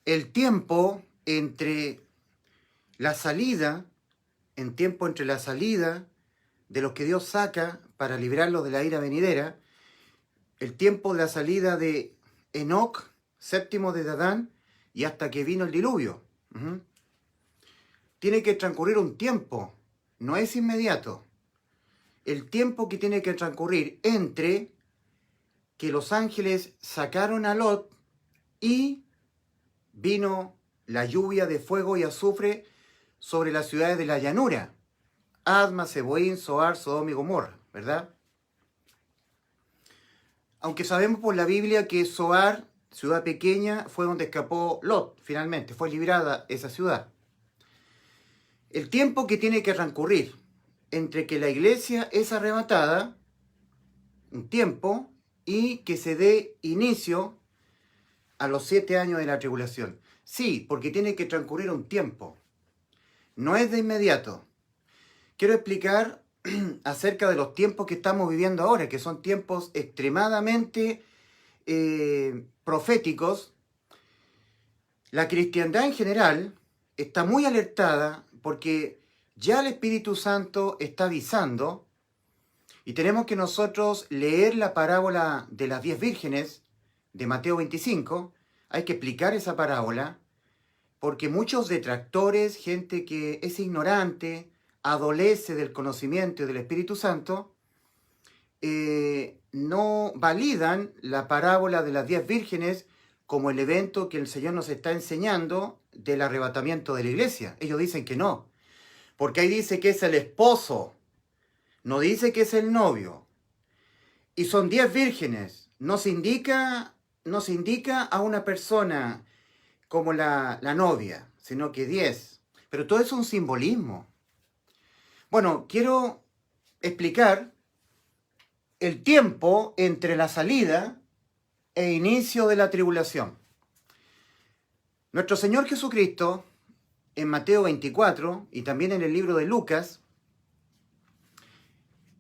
el tiempo entre la salida, en tiempo entre la salida de los que Dios saca para librarlos de la ira venidera, el tiempo de la salida de Enoc, séptimo de Adán, y hasta que vino el diluvio. Tiene que transcurrir un tiempo, no es inmediato. El tiempo que tiene que transcurrir entre que los ángeles sacaron a Lot y vino la lluvia de fuego y azufre sobre las ciudades de la llanura. Adma, Seboín, Zoar, Sodoma y Gomorra, ¿verdad? Aunque sabemos por la Biblia que Zoar, ciudad pequeña, fue donde escapó Lot, finalmente, fue librada esa ciudad. El tiempo que tiene que transcurrir entre que la iglesia es arrebatada, un tiempo, y que se dé inicio a los 7 años de la tribulación. Sí, porque tiene que transcurrir un tiempo. No es de inmediato. Quiero explicar acerca de los tiempos que estamos viviendo ahora, que son tiempos extremadamente proféticos. La cristiandad en general está muy alertada porque ya el Espíritu Santo está avisando y tenemos que nosotros leer la parábola de las 10 vírgenes de Mateo 25. Hay que explicar esa parábola porque muchos detractores, gente que es ignorante, adolece del conocimiento y del Espíritu Santo, no validan la parábola de las 10 vírgenes como el evento que el Señor nos está enseñando del arrebatamiento de la iglesia. Ellos dicen que no, porque ahí dice que es el esposo, no dice que es el novio. Y son 10 vírgenes, no se indica a una persona como la novia, sino que 10. Pero todo es un simbolismo. Bueno, quiero explicar el tiempo entre la salida e inicio de la tribulación. Nuestro Señor Jesucristo, en Mateo 24 y también en el libro de Lucas,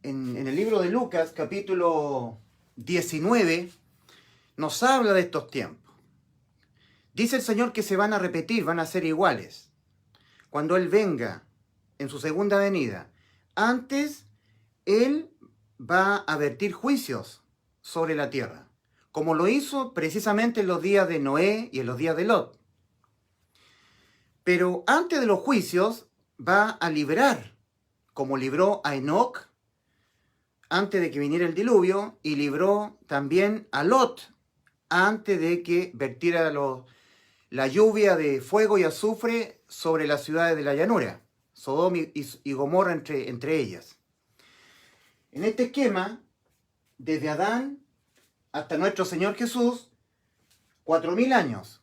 en el libro de Lucas, capítulo 19, nos habla de estos tiempos. Dice el Señor que se van a repetir, van a ser iguales. Cuando Él venga en su segunda venida, antes Él va a vertir juicios sobre la tierra, como lo hizo precisamente en los días de Noé y en los días de Lot. Pero antes de los juicios va a librar, como libró a Enoc antes de que viniera el diluvio, y libró también a Lot antes de que vertiera la lluvia de fuego y azufre sobre las ciudades de la llanura, Sodoma y Gomorra entre ellas. En este esquema, desde Adán hasta nuestro Señor Jesús, 4.000 años.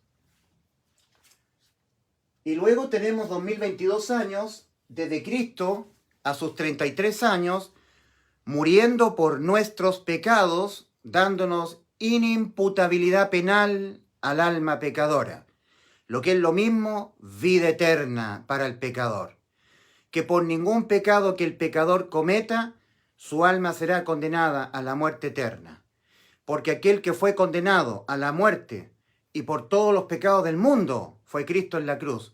Y luego tenemos 2022 años desde Cristo a sus 33 años, muriendo por nuestros pecados, dándonos inimputabilidad penal al alma pecadora. Lo que es lo mismo, vida eterna para el pecador. Que por ningún pecado que el pecador cometa, su alma será condenada a la muerte eterna. Porque aquel que fue condenado a la muerte y por todos los pecados del mundo fue Cristo en la cruz.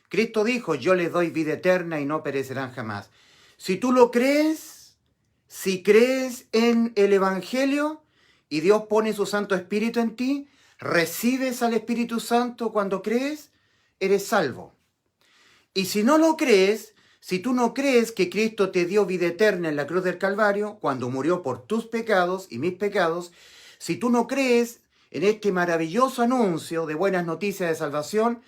Cristo dijo, yo les doy vida eterna y no perecerán jamás. Si tú lo crees, si crees en el Evangelio y Dios pone su Santo Espíritu en ti, recibes al Espíritu Santo cuando crees, eres salvo. Y si no lo crees, si tú no crees que Cristo te dio vida eterna en la cruz del Calvario, cuando murió por tus pecados y mis pecados, si tú no crees en este maravilloso anuncio de buenas noticias de salvación,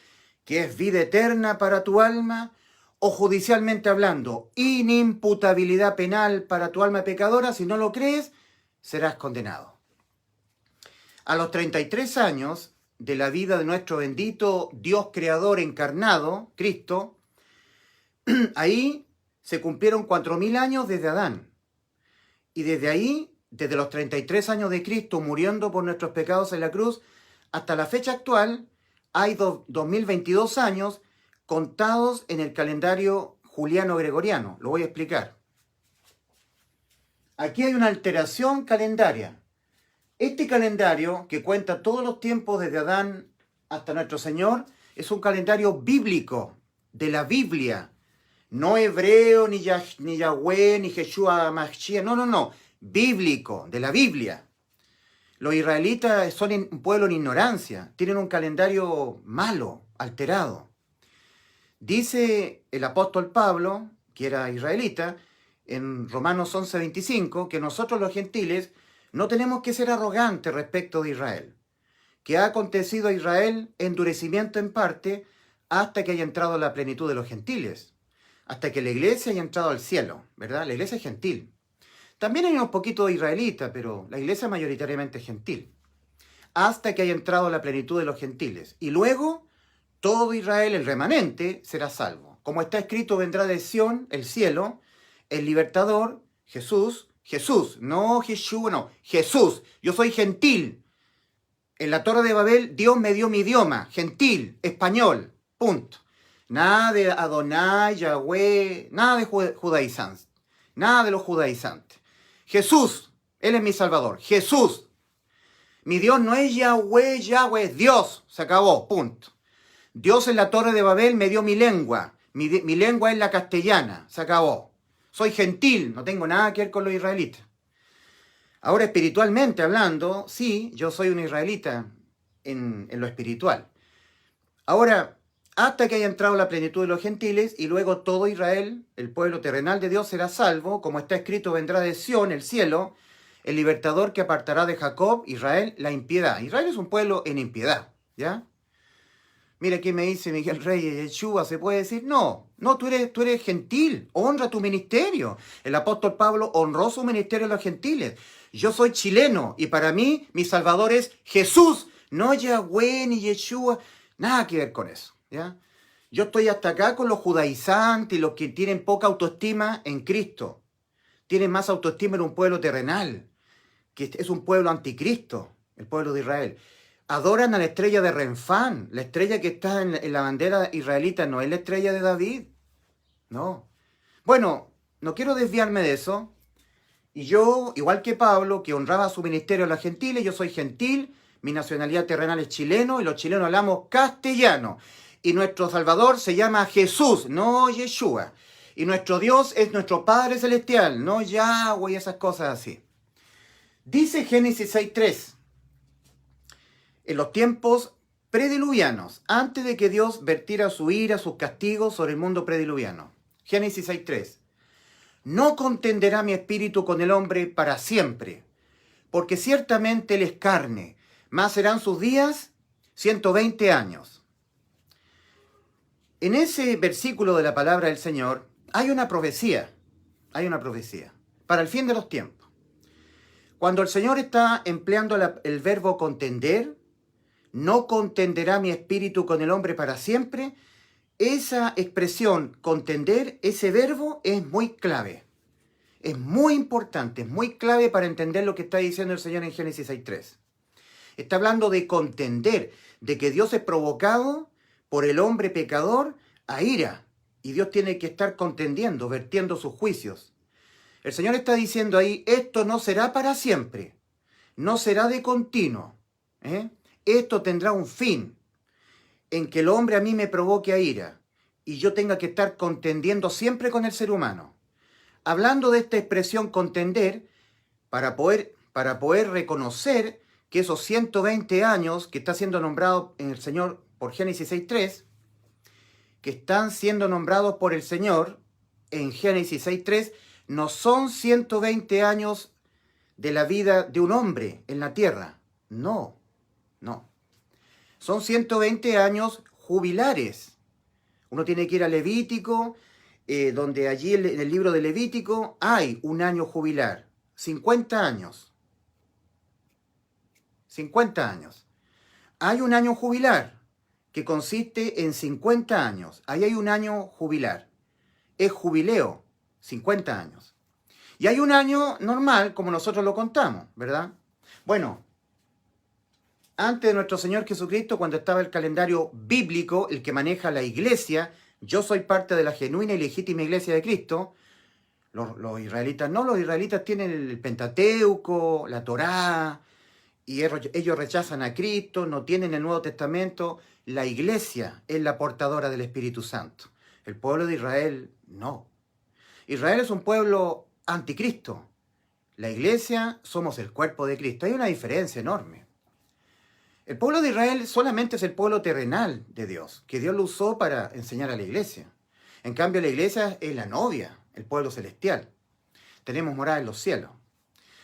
que es vida eterna para tu alma, o judicialmente hablando, inimputabilidad penal para tu alma pecadora, si no lo crees, serás condenado. A los 33 años de la vida de nuestro bendito Dios creador encarnado, Cristo, ahí se cumplieron 4.000 años desde Adán. Y desde ahí, desde los 33 años de Cristo muriendo por nuestros pecados en la cruz, hasta la fecha actual, hay 2022 años contados en el calendario juliano-gregoriano. Lo voy a explicar. Aquí hay una alteración calendaria. Este calendario, que cuenta todos los tiempos desde Adán hasta nuestro Señor es un calendario bíblico, de la Biblia. No hebreo, ni Yahweh, ni Yeshua Mashiach. No. Bíblico, de la Biblia. Los israelitas son un pueblo en ignorancia. Tienen un calendario malo, alterado. Dice el apóstol Pablo, que era israelita, en Romanos 11:25, que nosotros los gentiles no tenemos que ser arrogantes respecto de Israel. Que ha acontecido a Israel endurecimiento en parte hasta que haya entrado la plenitud de los gentiles. Hasta que la iglesia haya entrado al cielo, ¿verdad? La iglesia es gentil. También hay unos poquitos israelitas, pero la iglesia mayoritariamente es gentil. Hasta que haya entrado la plenitud de los gentiles. Y luego, todo Israel, el remanente, será salvo. Como está escrito, vendrá de Sión, el cielo, el libertador, Jesús, no Jesús, no, Jesús. Yo soy gentil. En la Torre de Babel, Dios me dio mi idioma, gentil, español, punto. Nada de Adonai, Yahweh, nada de judaizantes, nada de los judaizantes. Jesús, Él es mi Salvador, Jesús. Mi Dios no es Yahweh, es Dios, se acabó, punto. Dios en la Torre de Babel me dio mi lengua, mi lengua es la castellana, se acabó. Soy gentil, no tengo nada que ver con los israelitas. Ahora, espiritualmente hablando, sí, yo soy un israelita en lo espiritual. Ahora, hasta que haya entrado la plenitud de los gentiles, y luego todo Israel, el pueblo terrenal de Dios, será salvo, como está escrito, vendrá de Sión, el cielo, el libertador que apartará de Jacob, Israel, la impiedad. Israel es un pueblo en impiedad, ¿ya? Mira, aquí me dice Miguel Reyes, Yeshua, ¿se puede decir? No, tú eres gentil, honra tu ministerio. El apóstol Pablo honró su ministerio a los gentiles. Yo soy chileno y para mí mi Salvador es Jesús, no Yahweh ni Yeshua, nada que ver con eso, ¿ya? Yo estoy hasta acá con los judaizantes y los que tienen poca autoestima en Cristo. Tienen más autoestima en un pueblo terrenal, que es un pueblo anticristo, el pueblo de Israel. Adoran a la estrella de Renfán, la estrella que está en la bandera israelita, no es la estrella de David, no. Bueno, no quiero desviarme de eso. Y yo, igual que Pablo, que honraba su ministerio a los gentiles, yo soy gentil, mi nacionalidad terrenal es chileno y los chilenos hablamos castellano. Y nuestro Salvador se llama Jesús, no Yeshua. Y nuestro Dios es nuestro Padre Celestial, no Yahweh y esas cosas así. Dice Génesis 6:3. En los tiempos prediluvianos, antes de que Dios vertiera su ira, sus castigos sobre el mundo prediluviano. Génesis 6:3. No contenderá mi espíritu con el hombre para siempre, porque ciertamente él es carne, mas serán sus días 120 años. En ese versículo de la palabra del Señor hay una profecía para el fin de los tiempos. Cuando el Señor está empleando el verbo contender, no contenderá mi espíritu con el hombre para siempre, esa expresión contender, ese verbo es muy clave. Es muy importante, es muy clave para entender lo que está diciendo el Señor en Génesis 6:3. Está hablando de contender, de que Dios es provocado por el hombre pecador a ira. Y Dios tiene que estar contendiendo, vertiendo sus juicios. El Señor está diciendo ahí, esto no será para siempre, no será de continuo. Esto tendrá un fin, en que el hombre a mí me provoque a ira y yo tenga que estar contendiendo siempre con el ser humano. Hablando de esta expresión contender, para poder reconocer que esos 120 años que está siendo nombrado en el Señor por Génesis 6:3, que están siendo nombrados por el Señor en Génesis 6:3, no son 120 años de la vida de un hombre en la tierra. No. Son 120 años jubilares. Uno tiene que ir a Levítico, donde allí en el libro de Levítico hay un año jubilar. 50 años. 50 años. Hay un año jubilar que consiste en 50 años. Ahí hay un año jubilar. Es jubileo, 50 años. Y hay un año normal, como nosotros lo contamos, ¿verdad? Bueno, antes de nuestro Señor Jesucristo, cuando estaba el calendario bíblico, el que maneja la iglesia, yo soy parte de la genuina y legítima iglesia de Cristo. Los israelitas no, los israelitas tienen el Pentateuco, la Torá, y ellos rechazan a Cristo, no tienen el Nuevo Testamento. La iglesia es la portadora del Espíritu Santo. El pueblo de Israel no. Israel es un pueblo anticristo. La iglesia somos el cuerpo de Cristo. Hay una diferencia enorme. El pueblo de Israel solamente es el pueblo terrenal de Dios, que Dios lo usó para enseñar a la iglesia. En cambio, la iglesia es la novia, el pueblo celestial. Tenemos morada en los cielos.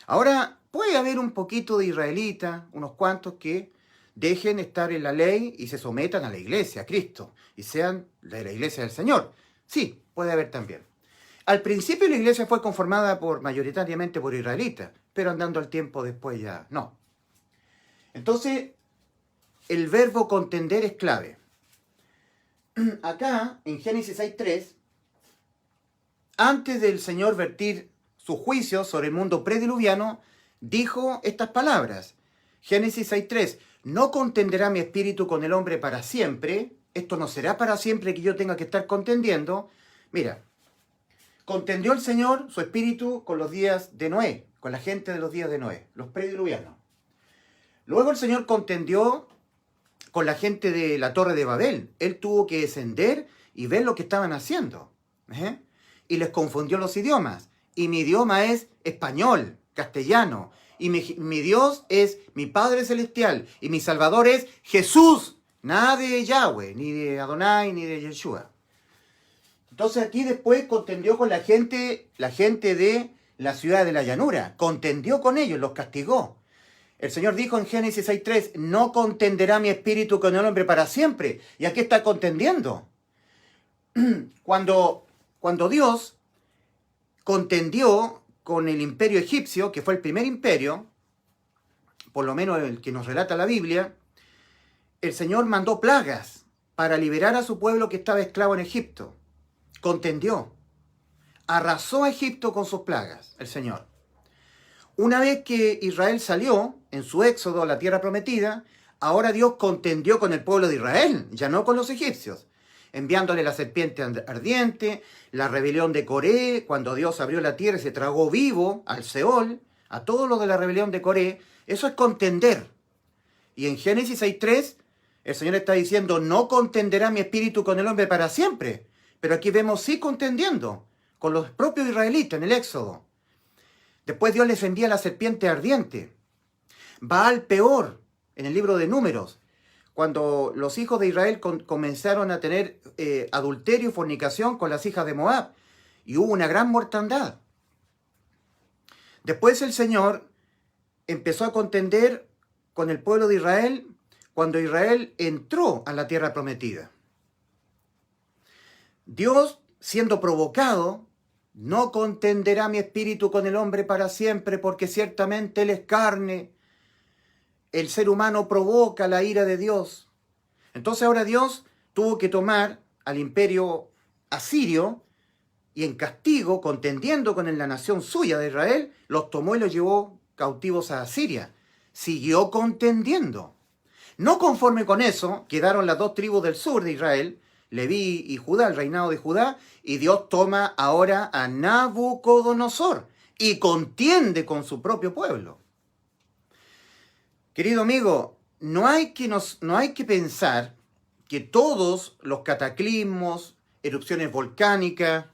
Ahora, puede haber un poquito de israelitas, unos cuantos que dejen estar en la ley y se sometan a la iglesia, a Cristo, y sean de la iglesia del Señor. Sí, puede haber también. Al principio la iglesia fue conformada mayoritariamente por israelitas, pero andando el tiempo después ya no. Entonces, el verbo contender es clave. Acá, en Génesis 6.3, antes del Señor vertir su juicio sobre el mundo prediluviano, dijo estas palabras. Génesis 6.3, no contenderá mi espíritu con el hombre para siempre. Esto no será para siempre que yo tenga que estar contendiendo. Mira, contendió el Señor su espíritu con los días de Noé, con la gente de los días de Noé, los prediluvianos. Luego el Señor contendió con la gente de la Torre de Babel. Él tuvo que descender y ver lo que estaban haciendo. Y les confundió los idiomas. Y mi idioma es español, castellano. Y mi Dios es mi Padre Celestial. Y mi Salvador es Jesús. Nada de Yahweh, ni de Adonai, ni de Yeshua. Entonces aquí después contendió con la gente de la ciudad de la llanura. Contendió con ellos, los castigó. El Señor dijo en Génesis 6.3, no contenderá mi espíritu con el hombre para siempre. ¿Y aquí está contendiendo? Cuando Dios contendió con el imperio egipcio, que fue el primer imperio, por lo menos el que nos relata la Biblia, el Señor mandó plagas para liberar a su pueblo que estaba esclavo en Egipto. Contendió. Arrasó a Egipto con sus plagas, el Señor. Una vez que Israel salió en su éxodo a la tierra prometida, ahora Dios contendió con el pueblo de Israel, ya no con los egipcios, enviándole la serpiente ardiente, la rebelión de Coré, cuando Dios abrió la tierra y se tragó vivo al Seol, a todos los de la rebelión de Coré. Eso es contender. Y en Génesis 6.3, el Señor está diciendo, no contenderá mi espíritu con el hombre para siempre. Pero aquí vemos sí contendiendo con los propios israelitas en el éxodo. Después Dios les envía la serpiente ardiente. Baal Peor, en el libro de Números, cuando los hijos de Israel comenzaron a tener adulterio y fornicación con las hijas de Moab, y hubo una gran mortandad. Después el Señor empezó a contender con el pueblo de Israel cuando Israel entró a la tierra prometida. Dios, siendo provocado, no contenderá mi espíritu con el hombre para siempre, porque ciertamente él es carne. El ser humano provoca la ira de Dios. Entonces ahora Dios tuvo que tomar al imperio asirio y en castigo, contendiendo con la nación suya de Israel, los tomó y los llevó cautivos a Asiria. Siguió contendiendo. No conforme con eso, quedaron las dos tribus del sur de Israel, Leví y Judá, el reinado de Judá, y Dios toma ahora a Nabucodonosor y contiende con su propio pueblo. Querido amigo, no hay que pensar que todos los cataclismos, erupciones volcánicas,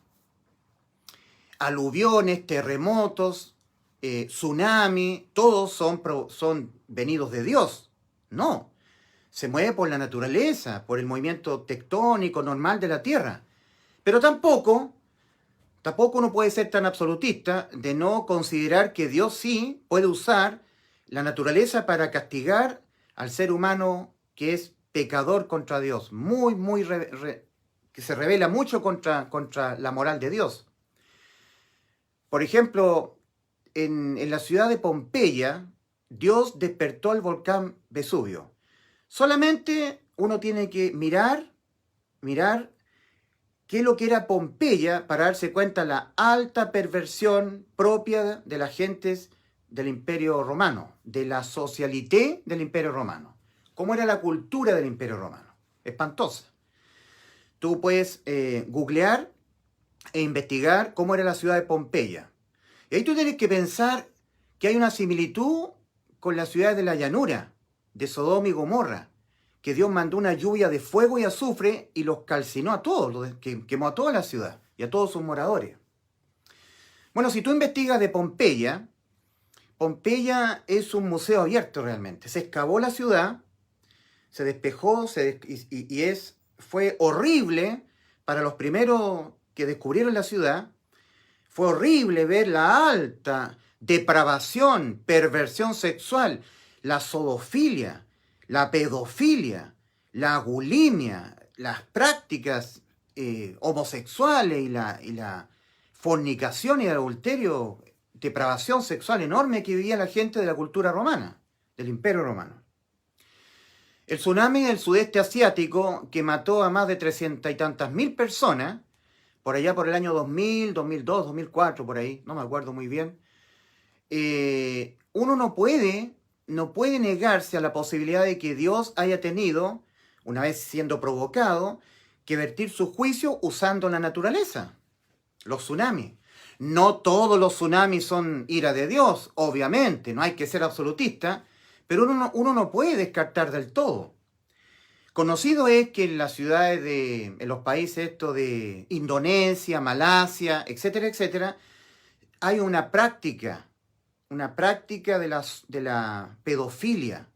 aluviones, terremotos, tsunami, todos son venidos de Dios. No. Se mueve por la naturaleza, por el movimiento tectónico normal de la Tierra. Pero tampoco uno puede ser tan absolutista de no considerar que Dios sí puede usar la naturaleza para castigar al ser humano que es pecador contra Dios, que se revela mucho contra la moral de Dios. Por ejemplo, en la ciudad de Pompeya, Dios despertó el volcán Vesubio. Solamente uno tiene que mirar qué es lo que era Pompeya para darse cuenta de la alta perversión propia de las gentes del Imperio Romano, de la socialité del Imperio Romano. ¿Cómo era la cultura del Imperio Romano? Espantosa. Tú puedes googlear e investigar cómo era la ciudad de Pompeya. Y ahí tú tienes que pensar que hay una similitud con las ciudades de la llanura, de Sodoma y Gomorra, que Dios mandó una lluvia de fuego y azufre y los calcinó a todos, quemó a toda la ciudad y a todos sus moradores. Bueno, si tú investigas de Pompeya, Pompeya es un museo abierto realmente. Se excavó la ciudad, se despejó fue horrible para los primeros que descubrieron la ciudad. Fue horrible ver la alta depravación, perversión sexual, la zoofilia, la pedofilia, la bulimia, las prácticas homosexuales y la fornicación y el adulterio, depravación sexual enorme que vivía la gente de la cultura romana, del Imperio Romano. El tsunami del sudeste asiático, que mató a más de 300 y tantas mil personas, por allá por el año 2000, 2002, 2004, por ahí, no me acuerdo muy bien, uno no puede negarse a la posibilidad de que Dios haya tenido, una vez siendo provocado, que vertir su juicio usando la naturaleza, los tsunamis. No todos los tsunamis son ira de Dios, obviamente, no hay que ser absolutista, pero uno no puede descartar del todo. Conocido es que en las ciudades en los países de Indonesia, Malasia, etcétera, etcétera, hay una práctica de la pedofilia.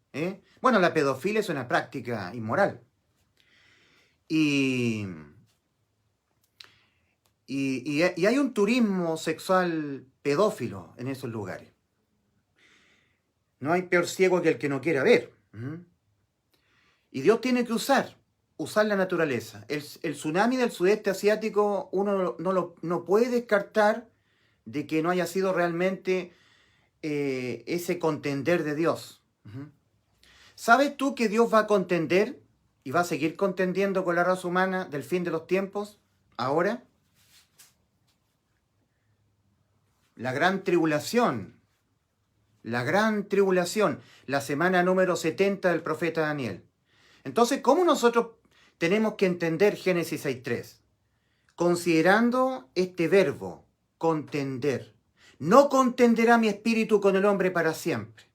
Bueno, la pedofilia es una práctica inmoral. Y hay un turismo sexual pedófilo en esos lugares. No hay peor ciego que el que no quiera ver. Y Dios tiene que usar la naturaleza. El tsunami del sudeste asiático uno no puede descartar de que no haya sido realmente ese contender de Dios. ¿Sabes tú que Dios va a contender y va a seguir contendiendo con la raza humana del fin de los tiempos? Ahora, la gran tribulación, la semana número 70 del profeta Daniel. Entonces, ¿cómo nosotros tenemos que entender Génesis 6.3? Considerando este verbo, contender. No contenderá mi espíritu con el hombre para siempre,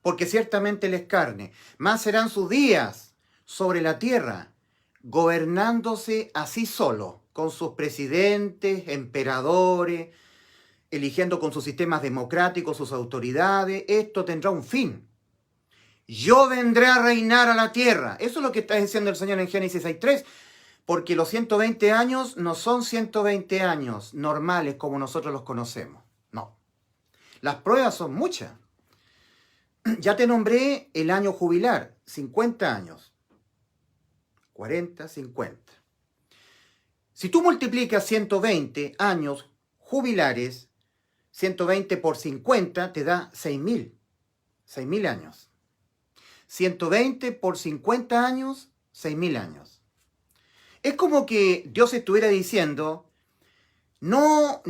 porque ciertamente él es carne, más serán sus días sobre la tierra, gobernándose así solo, con sus presidentes, emperadores, eligiendo con sus sistemas democráticos sus autoridades. Esto tendrá un fin. Yo vendré a reinar a la tierra. Eso es lo que está diciendo el Señor en Génesis 6.3. Porque los 120 años no son 120 años normales como nosotros los conocemos. No. Las pruebas son muchas. Ya te nombré el año jubilar, 50 años. 40, 50. Si tú multiplicas 120 años jubilares, 120 por 50 te da 6.000. 6.000 años. 120 por 50 años, 6.000 años. Es como que Dios estuviera diciendo, no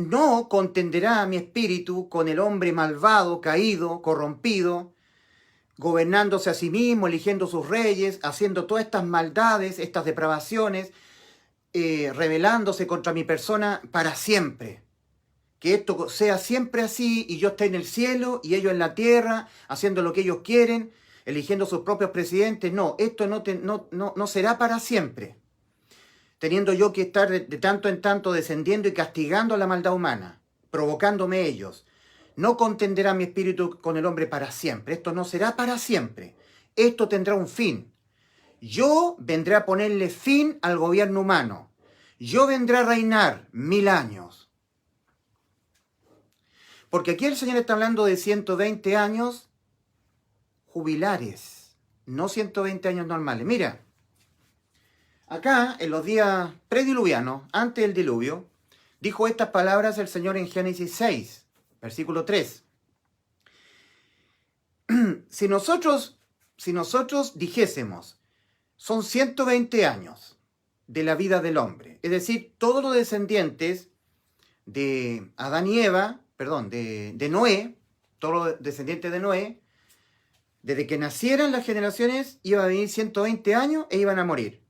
contenderá mi espíritu con el hombre malvado, caído, corrompido, gobernándose a sí mismo, eligiendo sus reyes, haciendo todas estas maldades, estas depravaciones, rebelándose contra mi persona para siempre. Que esto sea siempre así y yo esté en el cielo y ellos en la tierra, haciendo lo que ellos quieren, eligiendo sus propios presidentes. No, esto no será para siempre. Teniendo yo que estar de tanto en tanto descendiendo y castigando a la maldad humana, provocándome ellos. No contenderá mi espíritu con el hombre para siempre. Esto no será para siempre. Esto tendrá un fin. Yo vendré a ponerle fin al gobierno humano. Yo vendré a reinar 1000 años. Porque aquí el Señor está hablando de 120 años jubilares, no 120 años normales. Mira. Acá, en los días prediluvianos, antes del diluvio, dijo estas palabras el Señor en Génesis 6, versículo 3. Si nosotros dijésemos, son 120 años de la vida del hombre, es decir, todos los descendientes de Adán y Eva, de Noé, todos los descendientes de Noé, desde que nacieran las generaciones, iban a vivir 120 años e iban a morir.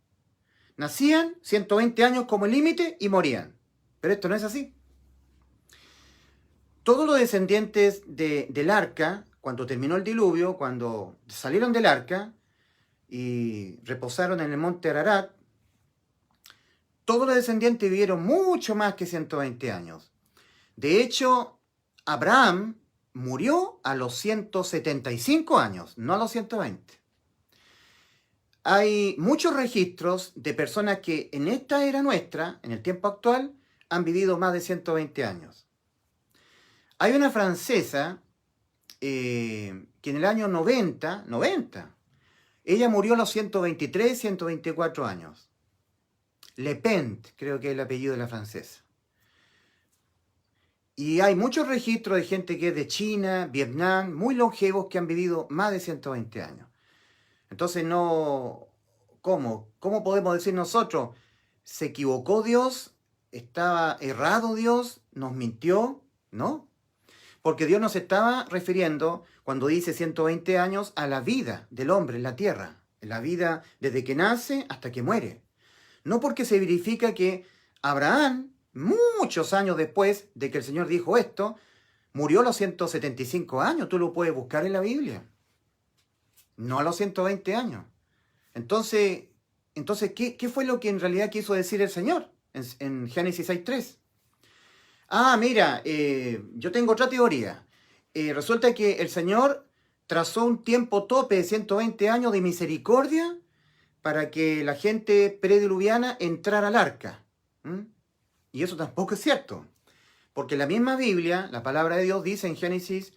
Nacían 120 años como límite y morían. Pero esto no es así. Todos los descendientes del arca cuando terminó el diluvio, cuando salieron del arca y reposaron en el monte Ararat, todos los descendientes vivieron mucho más que 120 años. De hecho, Abraham murió a los 175 años, no a los 120. Hay muchos registros de personas que en esta era nuestra, en el tiempo actual, han vivido más de 120 años. Hay una francesa que en el año 90, ella murió a los 123, 124 años. Le Pen, creo que es el apellido de la francesa. Y hay muchos registros de gente que es de China, Vietnam, muy longevos que han vivido más de 120 años. Entonces, no, ¿cómo podemos decir nosotros? ¿Se equivocó Dios? ¿Estaba errado Dios? ¿Nos mintió? ¿No? Porque Dios nos estaba refiriendo, cuando dice 120 años, a la vida del hombre en la tierra. En la vida desde que nace hasta que muere. No porque se verifica que Abraham, muchos años después de que el Señor dijo esto, murió a los 175 años. Tú lo puedes buscar en la Biblia. No a los 120 años. Entonces ¿qué fue lo que en realidad quiso decir el Señor en Génesis 6:3? Mira, yo tengo otra teoría. Resulta que el Señor trazó un tiempo tope de 120 años de misericordia para que la gente prediluviana entrara al arca. Y eso tampoco es cierto. Porque la misma Biblia, la palabra de Dios, dice en Génesis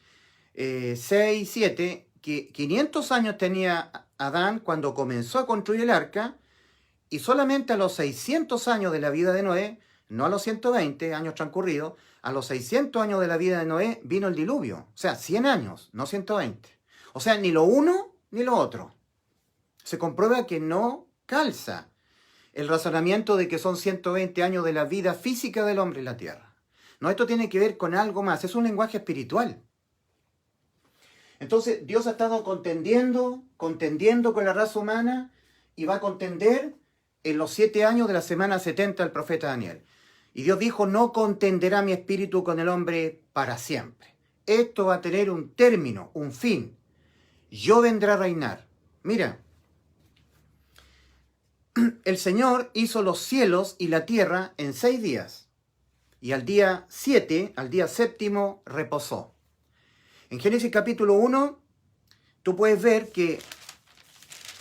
6:7 que 500 años tenía Adán cuando comenzó a construir el arca, y solamente a los 600 años de la vida de Noé, no a los 120 años transcurridos, a los 600 años de la vida de Noé vino el diluvio. O sea, 100 años, no 120. O sea, ni lo uno ni lo otro. Se comprueba que no calza el razonamiento de que son 120 años de la vida física del hombre en la tierra. No, esto tiene que ver con algo más, es un lenguaje espiritual. Entonces, Dios ha estado contendiendo con la raza humana y va a contender en los 7 años de la semana 70 del profeta Daniel. Y Dios dijo, no contenderá mi espíritu con el hombre para siempre. Esto va a tener un término, un fin. Yo vendré a reinar. Mira, el Señor hizo los cielos y la tierra en 6 días. Y al día 7, al día séptimo, reposó. En Génesis capítulo 1, tú puedes ver que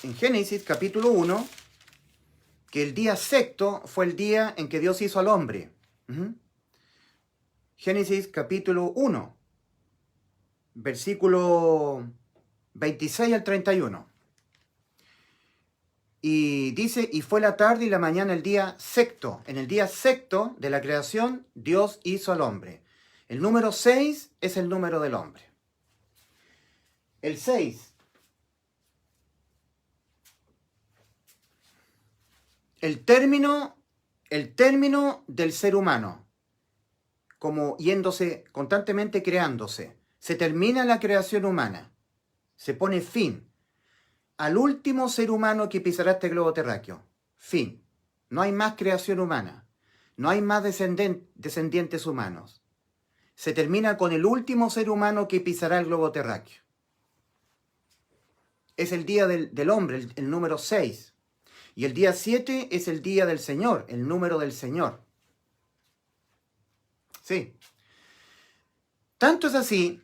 en Génesis capítulo 1, que el día sexto fue el día en que Dios hizo al hombre. Génesis capítulo 1, versículo 26 al 31. Y dice, y fue la tarde y la mañana el día sexto. En el día sexto de la creación, Dios hizo al hombre. El número 6 es el número del hombre. El 6. El término del ser humano, como yéndose, constantemente creándose. Se termina la creación humana. Se pone fin al último ser humano que pisará este globo terráqueo. Fin. No hay más creación humana. No hay más descendientes humanos. Se termina con el último ser humano que pisará el globo terráqueo. Es el día del hombre, el número 6. Y el día 7 es el día del Señor, el número del Señor. Sí. Tanto es así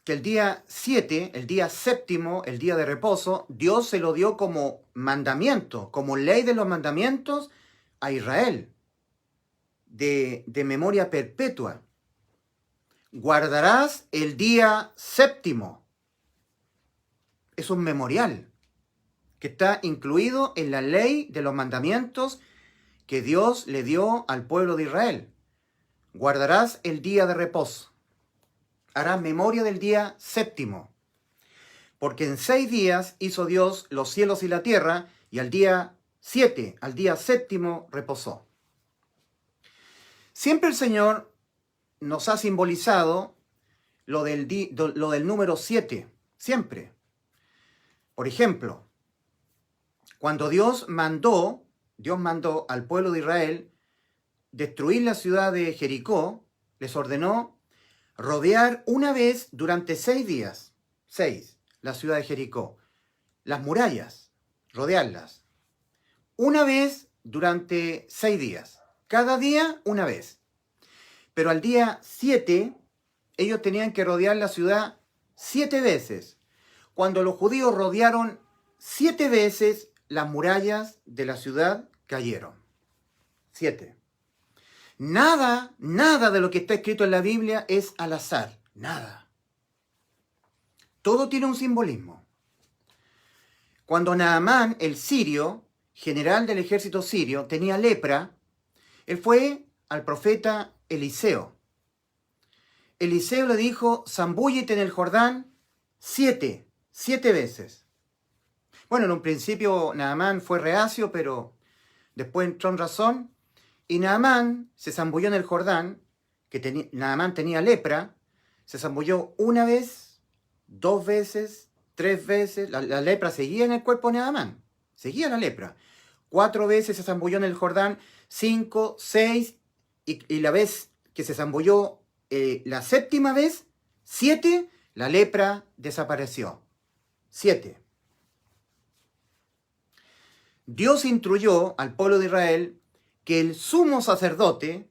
que el día 7, el día séptimo, el día de reposo, Dios se lo dio como mandamiento, como ley de los mandamientos a Israel, de memoria perpetua. Guardarás el día séptimo. Es un memorial que está incluido en la ley de los mandamientos que Dios le dio al pueblo de Israel. Guardarás el día de reposo. Harás memoria del día séptimo. Porque en 6 días hizo Dios los cielos y la tierra, y al día 7, al día séptimo, reposó. Siempre el Señor nos ha simbolizado lo del número 7. Siempre. Por ejemplo, cuando Dios mandó al pueblo de Israel destruir la ciudad de Jericó, les ordenó rodear una vez durante 6 días. 6, la ciudad de Jericó. Las murallas, rodearlas. Una vez durante 6 días. Cada día una vez. Pero al día 7, ellos tenían que rodear la ciudad 7 veces. Cuando los judíos rodearon 7 veces, las murallas de la ciudad cayeron. 7. Nada de lo que está escrito en la Biblia es al azar. Nada. Todo tiene un simbolismo. Cuando Naamán, el sirio, general del ejército sirio, tenía lepra, él fue al profeta Eliseo. Eliseo le dijo, zambúllete en el Jordán 7 veces. Bueno, en un principio Naamán fue reacio, pero después entró en razón. Y Naamán se zambulló en el Jordán, Naamán tenía lepra, se zambulló 1 vez, 2 veces, 3 veces. La lepra seguía en el cuerpo de Naamán, seguía la lepra. 4 veces se zambulló en el Jordán, 5, 6, y la vez que se zambulló la 7ª vez, 7, la lepra desapareció. 7. Dios instruyó al pueblo de Israel que el sumo sacerdote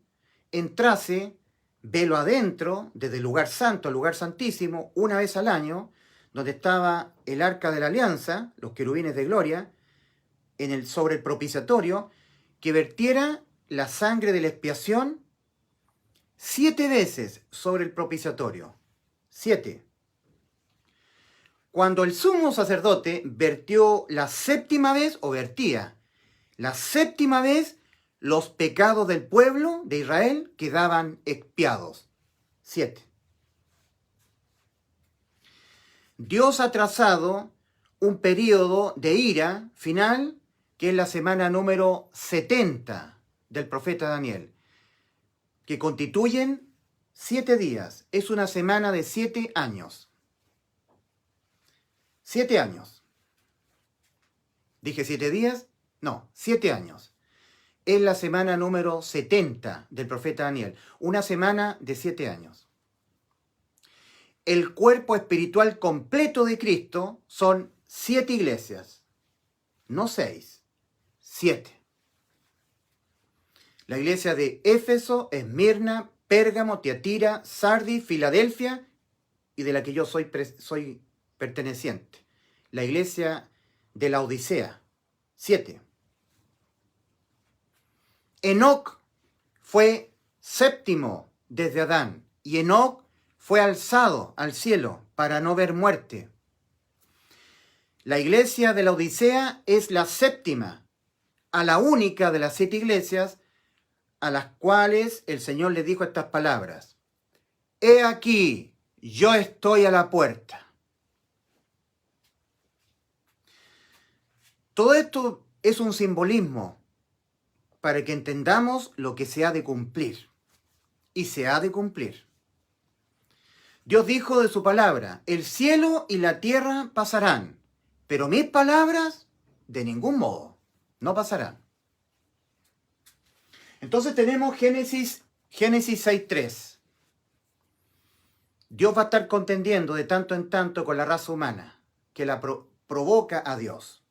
entrase velo adentro, desde el lugar santo al lugar santísimo, 1 vez al año, donde estaba el arca de la alianza, los querubines de gloria, sobre el propiciatorio, que vertiera la sangre de la expiación 7 veces sobre el propiciatorio. 7. Cuando el sumo sacerdote vertió la 7ª vez, o vertía la 7ª vez, los pecados del pueblo de Israel quedaban expiados. 7. Dios ha trazado un periodo de ira final, que es la semana número 70 del profeta Daniel, que constituyen 7 días. Es una semana de 7 años. 7 años. ¿Dije 7 días? No, 7 años. Es la semana número 70 del profeta Daniel. Una semana de 7 años. El cuerpo espiritual completo de Cristo son 7 iglesias. No 6, 7. La iglesia de Éfeso, Esmirna, Pérgamo, Tiatira, Sardis, Filadelfia, y de la que yo soy perteneciente. La iglesia de la Odisea, 7. Enoc fue 7º desde Adán, y Enoc fue alzado al cielo para no ver muerte. La iglesia de la Odisea es la 7ª, a la única de las 7 iglesias a las cuales el Señor le dijo estas palabras: He aquí, yo estoy a la puerta. Todo esto es un simbolismo para que entendamos lo que se ha de cumplir. Y se ha de cumplir. Dios dijo de su palabra: el cielo y la tierra pasarán, pero mis palabras de ningún modo no pasarán. Entonces tenemos Génesis 6.3. Dios va a estar contendiendo de tanto en tanto con la raza humana, que la provoca a Dios.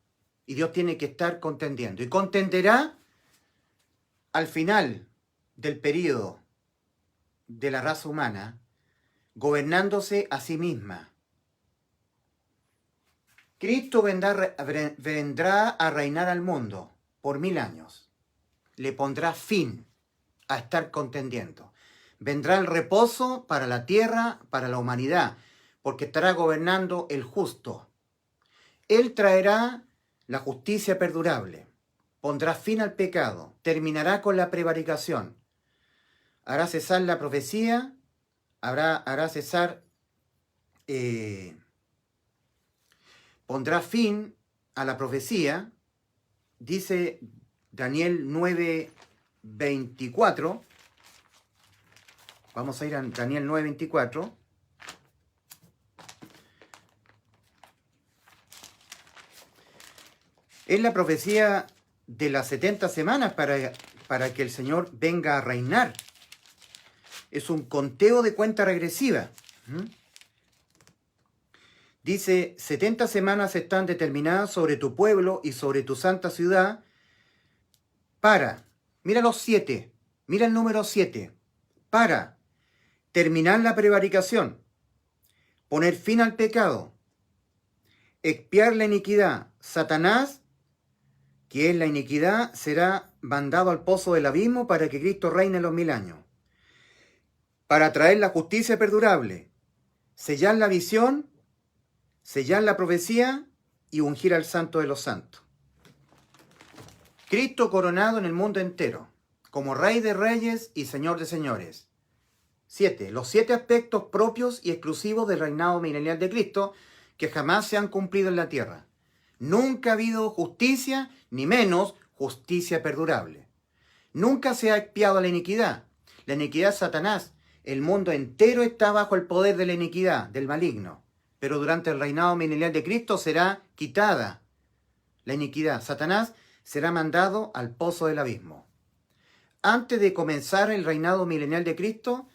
Y Dios tiene que estar contendiendo. Y contenderá al final del periodo de la raza humana, gobernándose a sí misma. Cristo vendrá a reinar al mundo por 1000 años. Le pondrá fin a estar contendiendo. Vendrá el reposo para la tierra, para la humanidad, porque estará gobernando el justo. Él traerá la justicia perdurable, pondrá fin al pecado, terminará con la prevaricación, hará cesar la profecía, hará cesar, pondrá fin a la profecía, dice Daniel 9:24. Vamos a ir a Daniel 9:24. Es la profecía de las 70 semanas para que el Señor venga a reinar. Es un conteo de cuenta regresiva. Dice, 70 semanas están determinadas sobre tu pueblo y sobre tu santa ciudad para, mira los 7, mira el número 7, para terminar la prevaricación, poner fin al pecado, expiar la iniquidad. Satanás, que es la iniquidad, será mandado al pozo del abismo para que Cristo reine los 1000 años. Para traer la justicia perdurable, sellar la visión, sellar la profecía y ungir al santo de los santos. Cristo coronado en el mundo entero, como Rey de reyes y Señor de señores. 7. Los 7 aspectos propios y exclusivos del reinado milenial de Cristo que jamás se han cumplido en la tierra. Nunca ha habido justicia, ni menos justicia perdurable. Nunca se ha expiado la iniquidad. La iniquidad es Satanás. El mundo entero está bajo el poder de la iniquidad, del maligno. Pero durante el reinado milenial de Cristo será quitada la iniquidad. Satanás será mandado al pozo del abismo. Antes de comenzar el reinado milenial de Cristo,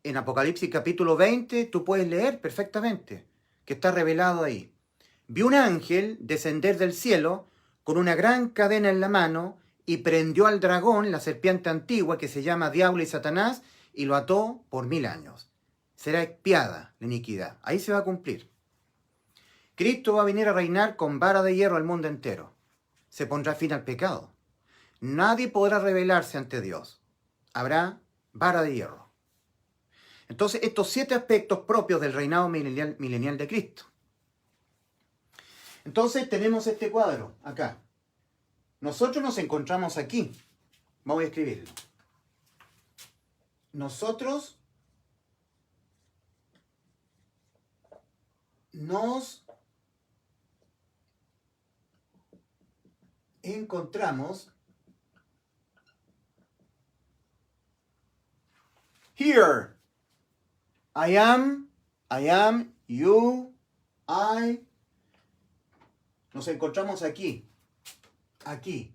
en Apocalipsis capítulo 20, tú puedes leer perfectamente, que está revelado ahí. Vi un ángel descender del cielo con una gran cadena en la mano y prendió al dragón, la serpiente antigua que se llama Diablo y Satanás, y lo ató por 1000 años. Será expiada la iniquidad. Ahí se va a cumplir. Cristo va a venir a reinar con vara de hierro al mundo entero. Se pondrá fin al pecado. Nadie podrá rebelarse ante Dios. Habrá vara de hierro. Entonces, estos 7 aspectos propios del reinado milenial de Cristo. Entonces, tenemos este cuadro acá. Nosotros nos encontramos aquí. Voy a escribirlo. Nosotros nos encontramos here. I am, you, I. Nos encontramos aquí. Aquí.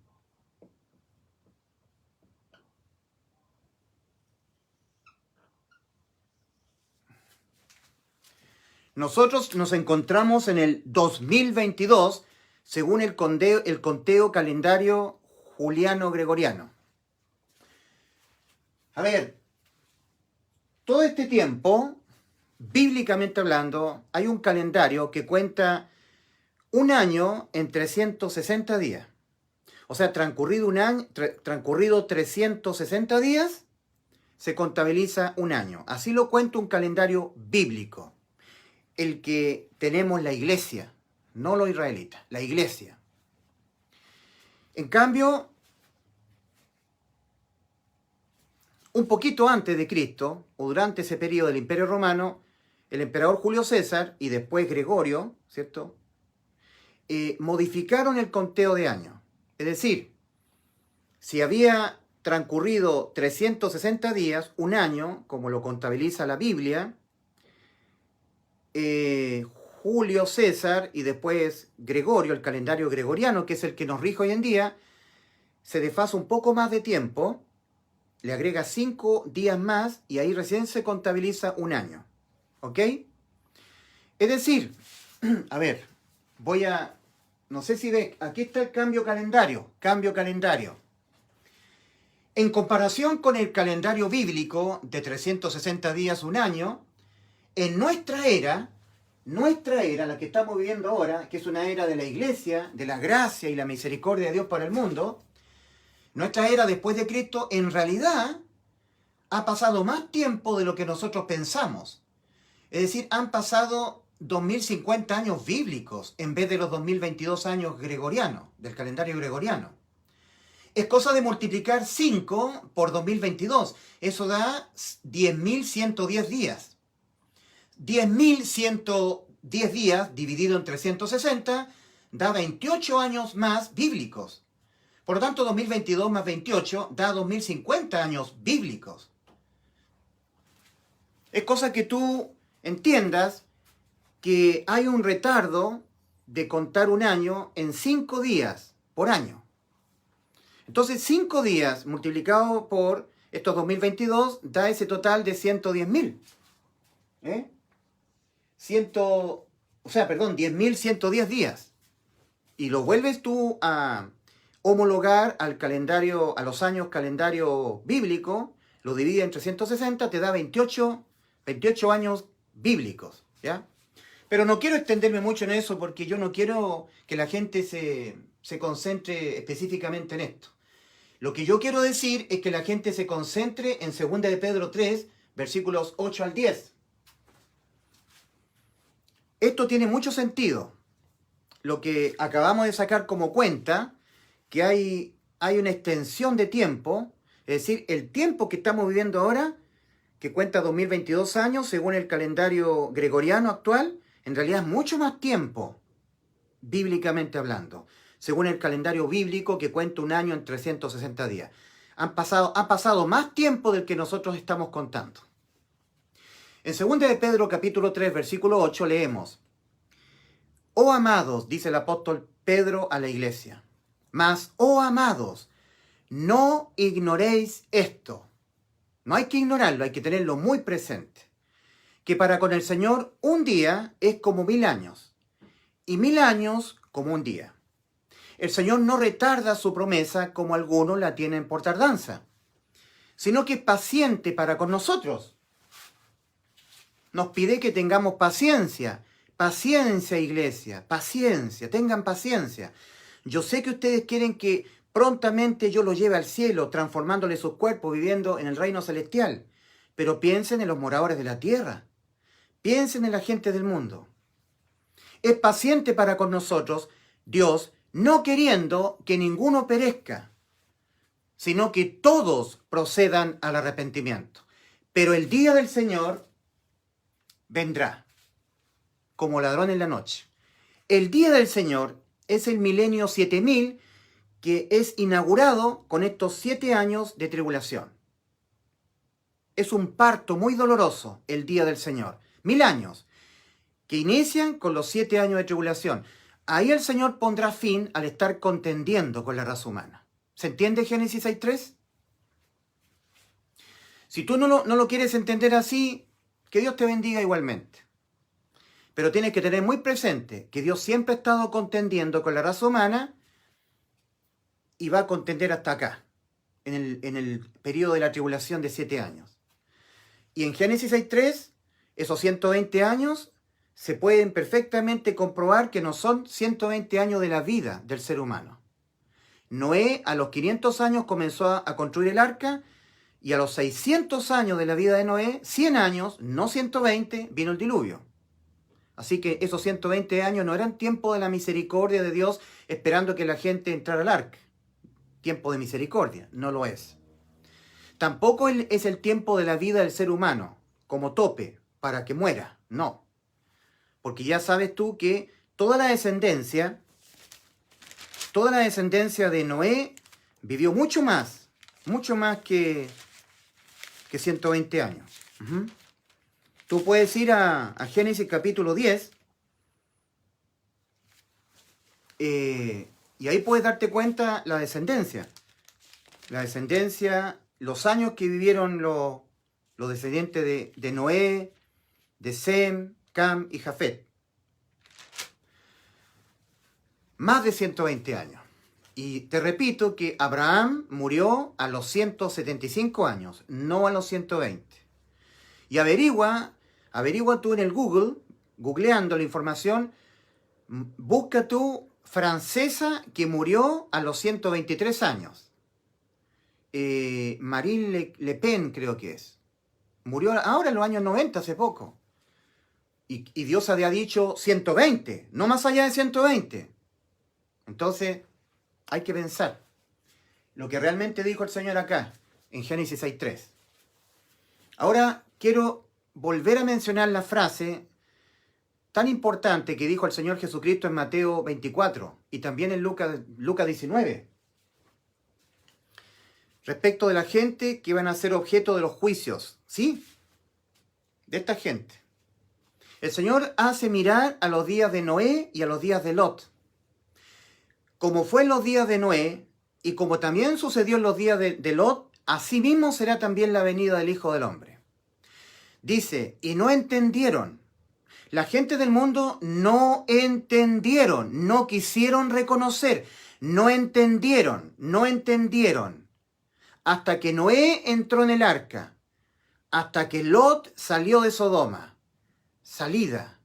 Nosotros nos encontramos en el 2022, según el conteo calendario juliano-gregoriano. A ver, todo este tiempo, bíblicamente hablando, hay un calendario que cuenta un año en 360 días. O sea, transcurrido 360 días, se contabiliza un año. Así lo cuenta un calendario bíblico. El que tenemos la iglesia, no los israelitas, la iglesia. En cambio, un poquito antes de Cristo, o durante ese periodo del Imperio Romano, el emperador Julio César y después Gregorio, ¿cierto?, modificaron el conteo de años. Es decir, si había transcurrido 360 días, un año, como lo contabiliza la Biblia, Julio César y después Gregorio, el calendario gregoriano, que es el que nos rige hoy en día, se desfasa un poco más de tiempo, le agrega 5 días más y ahí recién se contabiliza un año. ¿Ok? Es decir, a ver, no sé si ve, aquí está el cambio calendario. En comparación con el calendario bíblico de 360 días, un año, en nuestra era, la que estamos viviendo ahora, que es una era de la iglesia, de la gracia y la misericordia de Dios para el mundo, nuestra era después de Cristo, en realidad, ha pasado más tiempo de lo que nosotros pensamos. Es decir, han pasado 2050 años bíblicos en vez de los 2022 años gregorianos, del calendario gregoriano. Es cosa de multiplicar 5 por 2022. Eso da 10.110 días. 10.110 días dividido en 360 da 28 años más bíblicos. Por lo tanto, 2022 más 28 da 2050 años bíblicos. Es cosa que tú entiendas que hay un retardo de contar un año en 5 días por año. Entonces, 5 días multiplicado por estos 2022 da ese total de 110.000. 10.110 días. Y lo vuelves tú a homologar al calendario, a los años calendario bíblico, lo divide en 360, te da 28 años bíblicos, ¿ya? Pero no quiero extenderme mucho en eso porque yo no quiero que la gente se concentre específicamente en esto. Lo que yo quiero decir es que la gente se concentre en 2 de Pedro 3, versículos 8 al 10. Esto tiene mucho sentido. Lo que acabamos de sacar como cuenta, que hay una extensión de tiempo, es decir, el tiempo que estamos viviendo ahora, que cuenta 2022 años según el calendario gregoriano actual, en realidad es mucho más tiempo, bíblicamente hablando, según el calendario bíblico que cuenta un año en 360 días. Ha pasado más tiempo del que nosotros estamos contando. En 2 de Pedro capítulo 3, versículo 8 leemos: Oh amados, dice el apóstol Pedro a la iglesia, mas, oh amados, no ignoréis esto. No hay que ignorarlo, hay que tenerlo muy presente. Que para con el Señor un día es como 1000 años, y 1000 años como un día. El Señor no retarda su promesa como algunos la tienen por tardanza, sino que es paciente para con nosotros. Nos pide que tengamos paciencia. Paciencia, iglesia, paciencia, tengan paciencia. Yo sé que ustedes quieren que prontamente yo los lleve al cielo, transformándole sus cuerpos, viviendo en el reino celestial. Pero piensen en los moradores de la tierra. Piensen en la gente del mundo. Es paciente para con nosotros, Dios, no queriendo que ninguno perezca, sino que todos procedan al arrepentimiento. Pero el día del Señor vendrá como ladrón en la noche. El día del Señor es el milenio 7000, que es inaugurado con estos 7 años de tribulación. Es un parto muy doloroso el día del Señor. 1000 años, que inician con los 7 años de tribulación. Ahí el Señor pondrá fin al estar contendiendo con la raza humana. ¿Se entiende Génesis 6.3? Si tú no lo quieres entender así, que Dios te bendiga igualmente. Pero tienes que tener muy presente que Dios siempre ha estado contendiendo con la raza humana y va a contender hasta acá, en el periodo de la tribulación de 7 años. Y en Génesis 6.3, esos 120 años se pueden perfectamente comprobar que no son 120 años de la vida del ser humano. Noé a los 500 años comenzó a construir el arca y a los 600 años de la vida de Noé, 100 años, no 120, vino el diluvio. Así que esos 120 años no eran tiempo de la misericordia de Dios esperando que la gente entrara al arca. Tiempo de misericordia, no lo es. Tampoco es el tiempo de la vida del ser humano, como tope, para que muera, no. Porque ya sabes tú que toda la descendencia de Noé vivió mucho más que 120 años. Tú puedes ir a Génesis capítulo 10 y ahí puedes darte cuenta la descendencia. La descendencia, los años que vivieron los descendientes de Noé, de Sem, Cam y Jafet. Más de 120 años. Y te repito que Abraham murió a los 175 años, no a los 120. Y averigua tú en el Google, googleando la información, busca tú francesa que murió a los 123 años. Marine Le Pen creo que es. Murió ahora en los años 90, hace poco. Y Dios había dicho 120, no más allá de 120. Entonces, hay que pensar lo que realmente dijo el Señor acá, en Génesis 6.3. Ahora quiero volver a mencionar la frase tan importante que dijo el Señor Jesucristo en Mateo 24 y también en Lucas 19. Respecto de la gente que van a ser objeto de los juicios, ¿sí? De esta gente. El Señor hace mirar a los días de Noé y a los días de Lot. Como fue en los días de Noé, y como también sucedió en los días de Lot, así mismo será también la venida del Hijo del Hombre. Dice, y no entendieron, La gente del mundo no entendieron, no quisieron reconocer, no entendieron, hasta que Noé entró en el arca, hasta que Lot salió de Sodoma, salida,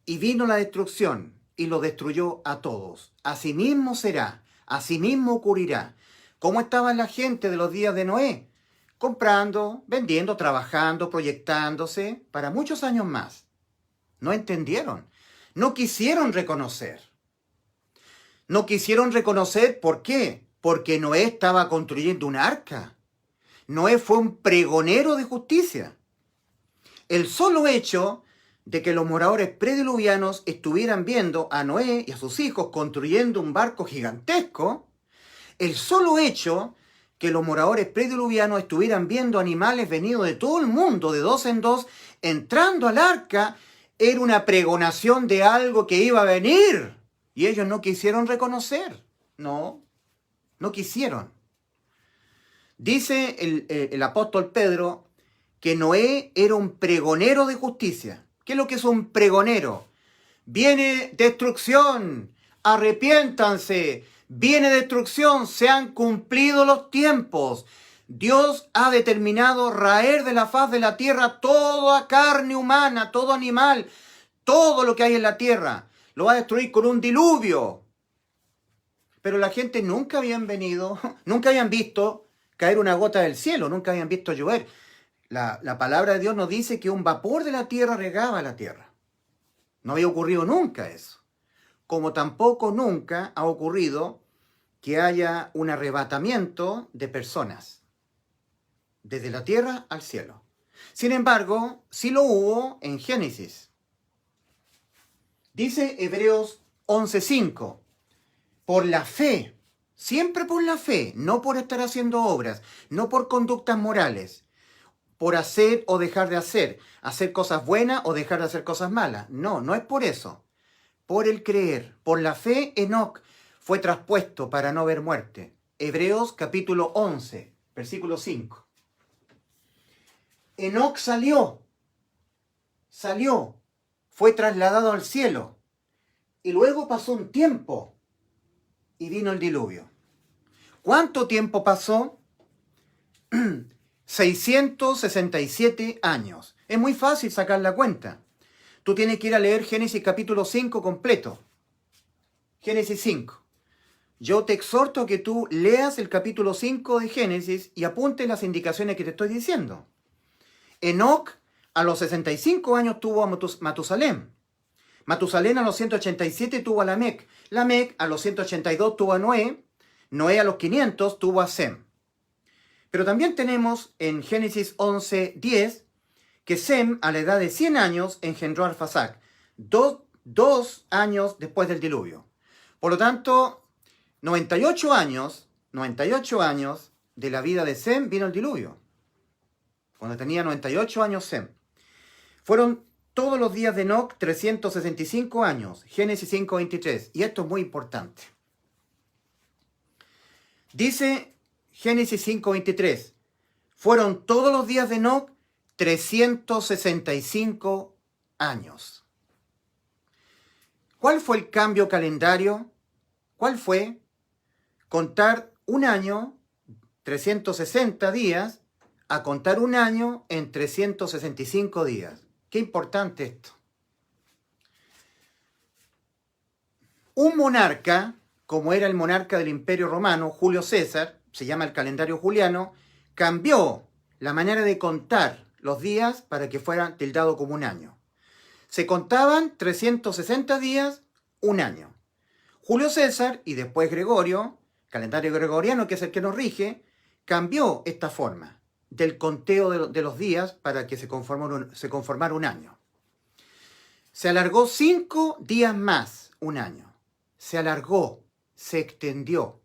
y vino la destrucción y lo destruyó a todos. Asimismo será, asimismo ocurrirá. ¿Cómo estaba la gente de los días de Noé? Comprando, vendiendo, trabajando, proyectándose para muchos años más. No entendieron, no quisieron reconocer. No quisieron reconocer, ¿por qué? Porque Noé estaba construyendo un arca. Noé fue un pregonero de justicia. El solo hecho de que los moradores prediluvianos estuvieran viendo a Noé y a sus hijos construyendo un barco gigantesco, el solo hecho que los moradores prediluvianos estuvieran viendo animales venidos de todo el mundo, de dos en dos, entrando al arca, era una pregonación de algo que iba a venir. Y ellos no quisieron reconocer. No quisieron. Dice el apóstol Pedro que Noé era un pregonero de justicia. ¿Qué es lo que es un pregonero? Viene destrucción, arrepiéntanse, viene destrucción, se han cumplido los tiempos. Dios ha determinado raer de la faz de la tierra toda carne humana, todo animal, todo lo que hay en la tierra. Lo va a destruir con un diluvio. Pero la gente nunca habían visto caer una gota del cielo, nunca habían visto llover. La palabra de Dios nos dice que un vapor de la tierra regaba la tierra. No había ocurrido nunca eso. Como tampoco nunca ha ocurrido que haya un arrebatamiento de personas desde la tierra al cielo. Sin embargo, sí lo hubo en Génesis. Dice Hebreos 11:5, por la fe, siempre por la fe, no por estar haciendo obras, no por conductas morales, por hacer o dejar de hacer cosas buenas o dejar de hacer cosas malas. No es por eso. Por el creer, por la fe, Enoc fue traspuesto para no ver muerte. Hebreos capítulo 11, versículo 5. Enoc salió, fue trasladado al cielo y luego pasó un tiempo y vino el diluvio. ¿Cuánto tiempo pasó? 667 años. Es muy fácil sacar la cuenta. Tú tienes que ir a leer Génesis capítulo 5 completo. Génesis 5. Yo te exhorto a que tú leas el capítulo 5 de Génesis y apuntes las indicaciones que te estoy diciendo. Enoc a los 65 años tuvo a Matusalén. Matusalén a los 187 tuvo a Lamec. Lamec a los 182 tuvo a Noé. Noé a los 500 tuvo a Sem. Pero también tenemos en Génesis 11:10 que Sem a la edad de 100 años engendró a Arfaxad, dos años después del diluvio. Por lo tanto, 98 años de la vida de Sem vino el diluvio. Cuando tenía 98 años Sem. Fueron todos los días de Enoc 365 años. Génesis 5:23. Y esto es muy importante. Dice Génesis 5:23. Fueron todos los días de Enoc 365 años. ¿Cuál fue el cambio calendario? ¿Cuál fue? Contar un año, 360 días, a contar un año en 365 días. Qué importante esto. Un monarca, como era el monarca del Imperio Romano, Julio César, se llama el calendario juliano, cambió la manera de contar los días para que fueran tildados como un año. Se contaban 360 días, un año. Julio César y después Gregorio, calendario gregoriano, que es el que nos rige, cambió esta forma del conteo de los días para que se conformara un año. Se alargó 5 días más, un año. Se alargó, se extendió.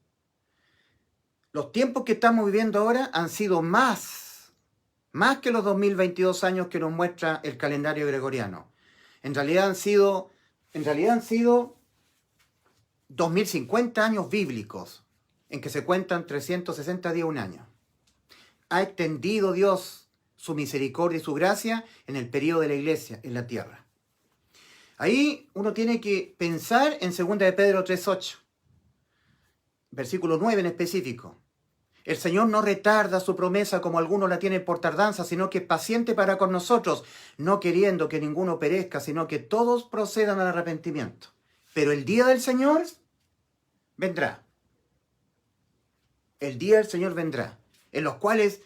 Los tiempos que estamos viviendo ahora han sido más que los 2022 años que nos muestra el calendario gregoriano. En realidad han sido 2050 años bíblicos en que se cuentan 360 días, un año. Ha extendido Dios su misericordia y su gracia en el periodo de la iglesia en la tierra. Ahí uno tiene que pensar en 2 de Pedro 3:8, versículo 9 en específico. El Señor no retarda su promesa como algunos la tienen por tardanza, sino que es paciente para con nosotros, no queriendo que ninguno perezca, sino que todos procedan al arrepentimiento. Pero el día del Señor vendrá. El día del Señor vendrá, en los cuales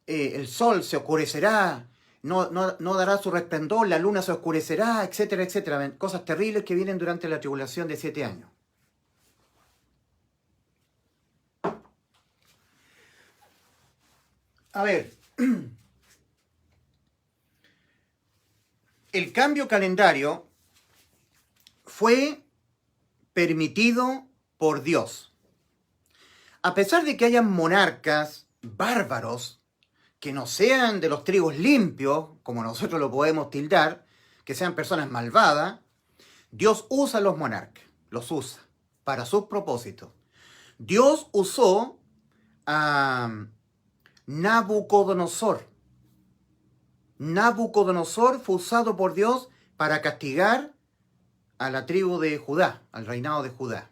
el sol se oscurecerá, no dará su resplandor, la luna se oscurecerá, etcétera, etcétera. Cosas terribles que vienen durante la tribulación de 7 años. A ver, el cambio calendario fue permitido por Dios. A pesar de que hayan monarcas bárbaros que no sean de los trigos limpios, como nosotros lo podemos tildar, que sean personas malvadas, Dios usa a los monarcas, los usa para sus propósitos. Dios usó a Nabucodonosor. Nabucodonosor fue usado por Dios para castigar a la tribu de Judá, al reinado de Judá.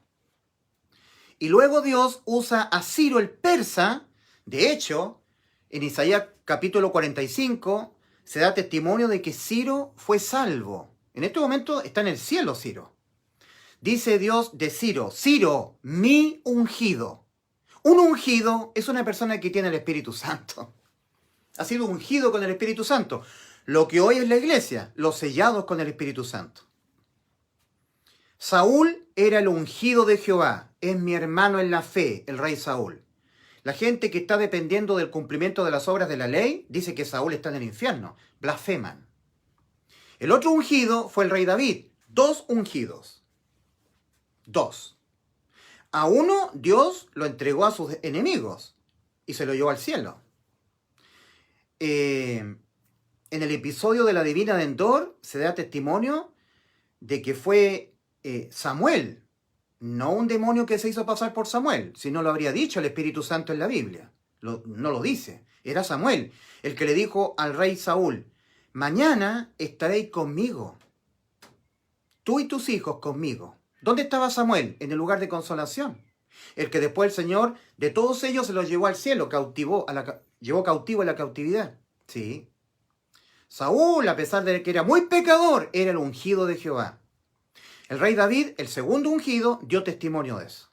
Y luego Dios usa a Ciro el persa. De hecho, en Isaías capítulo 45 se da testimonio de que Ciro fue salvo. En este momento está en el cielo Ciro. Dice Dios de Ciro: Ciro, mi ungido. Un ungido es una persona que tiene el Espíritu Santo. Ha sido ungido con el Espíritu Santo. Lo que hoy es la iglesia, los sellados con el Espíritu Santo. Saúl era el ungido de Jehová. Es mi hermano en la fe, el rey Saúl. La gente que está dependiendo del cumplimiento de las obras de la ley dice que Saúl está en el infierno. Blasfeman. El otro ungido fue el rey David. 2 ungidos. 2. A uno Dios lo entregó a sus enemigos y se lo llevó al cielo. En el episodio de la Divina de Endor se da testimonio de que fue Samuel, no un demonio que se hizo pasar por Samuel, si no lo habría dicho el Espíritu Santo en la Biblia. No lo dice. Era Samuel el que le dijo al rey Saúl: mañana estaréis conmigo, tú y tus hijos conmigo. ¿Dónde estaba Samuel? En el lugar de consolación. El que después el Señor de todos ellos se los llevó al cielo, llevó cautivo a la cautividad. Sí. Saúl, a pesar de que era muy pecador, era el ungido de Jehová. El rey David, el segundo ungido, dio testimonio de eso.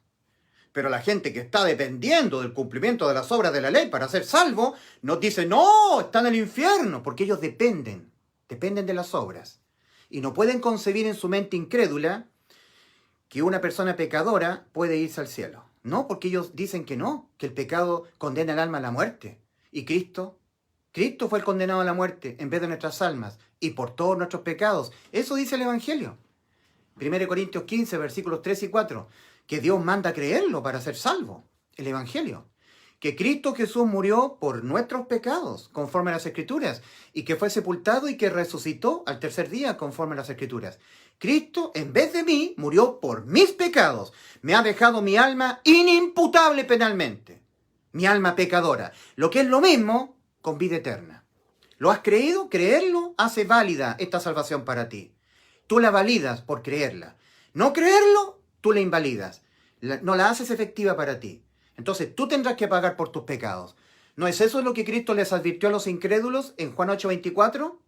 Pero la gente que está dependiendo del cumplimiento de las obras de la ley para ser salvo, nos dice: no, está en el infierno, porque ellos dependen de las obras. Y no pueden concebir en su mente incrédula que una persona pecadora puede irse al cielo. No, porque ellos dicen que no, que el pecado condena el alma a la muerte. ¿Y Cristo? Cristo fue el condenado a la muerte en vez de nuestras almas y por todos nuestros pecados. Eso dice el Evangelio. 1 Corintios 15, versículos 3 y 4. Que Dios manda creerlo para ser salvo. El Evangelio. Que Cristo Jesús murió por nuestros pecados, conforme a las Escrituras, y que fue sepultado y que resucitó al tercer día, conforme a las Escrituras. Cristo, en vez de mí, murió por mis pecados. Me ha dejado mi alma inimputable penalmente. Mi alma pecadora. Lo que es lo mismo con vida eterna. ¿Lo has creído? Creerlo hace válida esta salvación para ti. Tú la validas por creerla. No creerlo, tú la invalidas. No la haces efectiva para ti. Entonces tú tendrás que pagar por tus pecados. ¿No es eso lo que Cristo les advirtió a los incrédulos en Juan 8:24?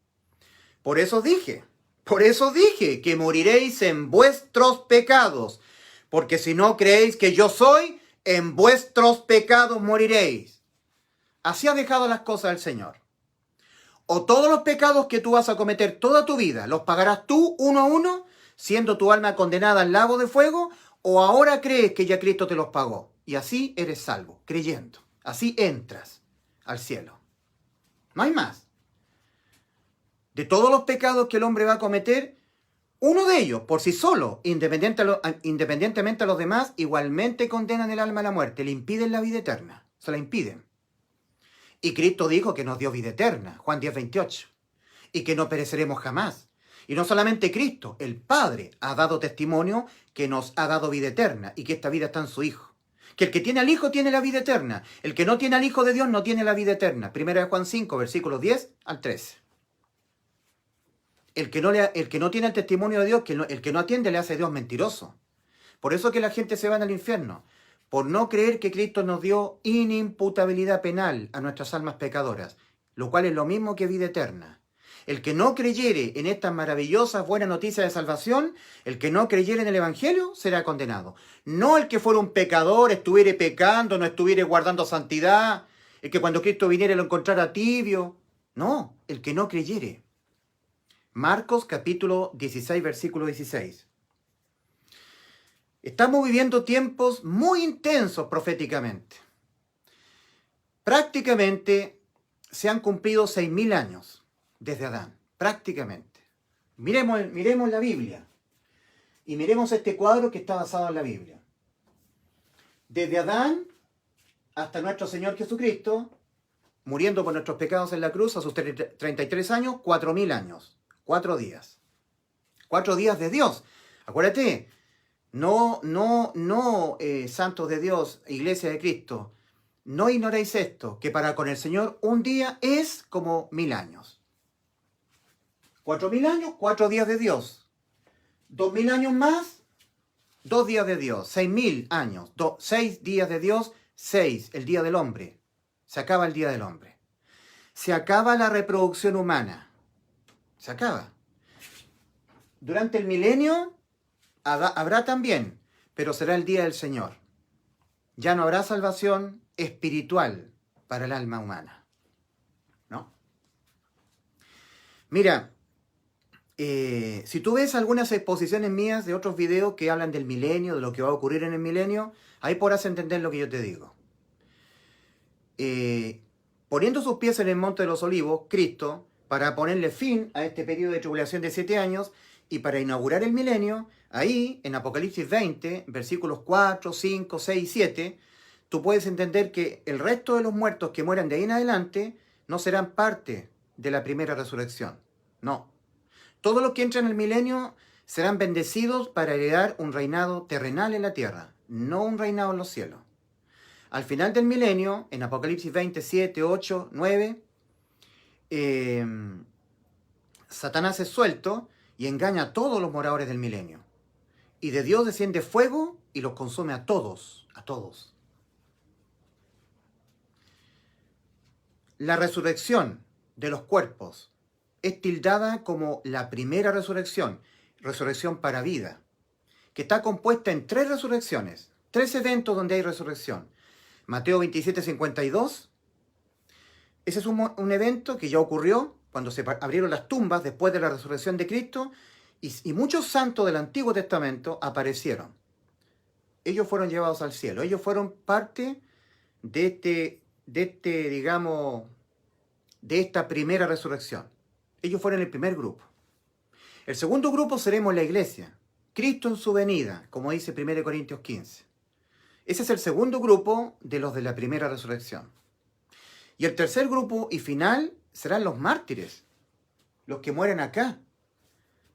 Por eso dije que moriréis en vuestros pecados. Porque si no creéis que yo soy, en vuestros pecados moriréis. Así ha dejado las cosas el Señor. O todos los pecados que tú vas a cometer toda tu vida, los pagarás tú uno a uno, siendo tu alma condenada al lago de fuego, o ahora crees que ya Cristo te los pagó. Y así eres salvo, creyendo. Así entras al cielo. No hay más. De todos los pecados que el hombre va a cometer, uno de ellos, por sí solo, independientemente a los demás, igualmente condenan el alma a la muerte, le impiden la vida eterna, se la impiden. Y Cristo dijo que nos dio vida eterna, Juan 10:28, y que no pereceremos jamás. Y no solamente Cristo, el Padre ha dado testimonio que nos ha dado vida eterna y que esta vida está en su Hijo. Que el que tiene al Hijo tiene la vida eterna. El que no tiene al Hijo de Dios no tiene la vida eterna. 1 Juan 5, versículos 10 al 13. el que no tiene el testimonio de Dios, el que no atiende, le hace a Dios mentiroso. Por eso que la gente se va al infierno, por no creer que Cristo nos dio inimputabilidad penal a nuestras almas pecadoras, lo cual es lo mismo que vida eterna. El que no creyere en estas maravillosas buenas noticias de salvación, el que no creyere en el Evangelio, será condenado. No el que fuera un pecador, estuviere pecando, no estuviere guardando santidad, el que cuando Cristo viniera lo encontrara tibio. No, el que no creyere. Marcos capítulo 16, versículo 16. Estamos viviendo tiempos muy intensos proféticamente. Prácticamente se han cumplido 6.000 años desde Adán, prácticamente. Miremos la Biblia y miremos este cuadro que está basado en la Biblia. Desde Adán hasta nuestro Señor Jesucristo, muriendo por nuestros pecados en la cruz a sus 33 años, 4.000 años, 4 días. 4 días de Dios. Acuérdate, no, santos de Dios, iglesia de Cristo, no ignoréis esto, que para con el Señor un día es como 1.000 años. 4.000 años, 4 días de Dios. 2.000 años más, 2 días de Dios. 6.000 años, 6 días de Dios, 6, el día del hombre. Se acaba el día del hombre. Se acaba la reproducción humana. Se acaba. Durante el milenio habrá también, pero será el día del Señor. Ya no habrá salvación espiritual para el alma humana. ¿No? Mira, si tú ves algunas exposiciones mías de otros videos que hablan del milenio, de lo que va a ocurrir en el milenio, ahí podrás entender lo que yo te digo. Poniendo sus pies en el Monte de los Olivos, Cristo, para ponerle fin a este periodo de tribulación de 7 años y para inaugurar el milenio, ahí en Apocalipsis 20, versículos 4, 5, 6 y 7, tú puedes entender que el resto de los muertos que mueran de ahí en adelante no serán parte de la primera resurrección. No. Todos los que entran en el milenio serán bendecidos para heredar un reinado terrenal en la tierra, no un reinado en los cielos. Al final del milenio, en Apocalipsis 20, 7, 8, 9, Satanás es suelto y engaña a todos los moradores del milenio. Y de Dios desciende fuego y los consume a todos, a todos. La resurrección de los cuerpos es tildada como la primera resurrección, resurrección para vida, que está compuesta en 3 resurrecciones, 3 eventos donde hay resurrección. Mateo 27, 52, ese es un evento que ya ocurrió cuando se abrieron las tumbas después de la resurrección de Cristo y muchos santos del Antiguo Testamento aparecieron. Ellos fueron llevados al cielo, ellos fueron parte de esta primera resurrección. Ellos fueron el primer grupo. El segundo grupo seremos la iglesia, Cristo en su venida, como dice 1 Corintios 15. Ese es el segundo grupo de los de la primera resurrección. Y el tercer grupo y final serán los mártires, los que mueren acá.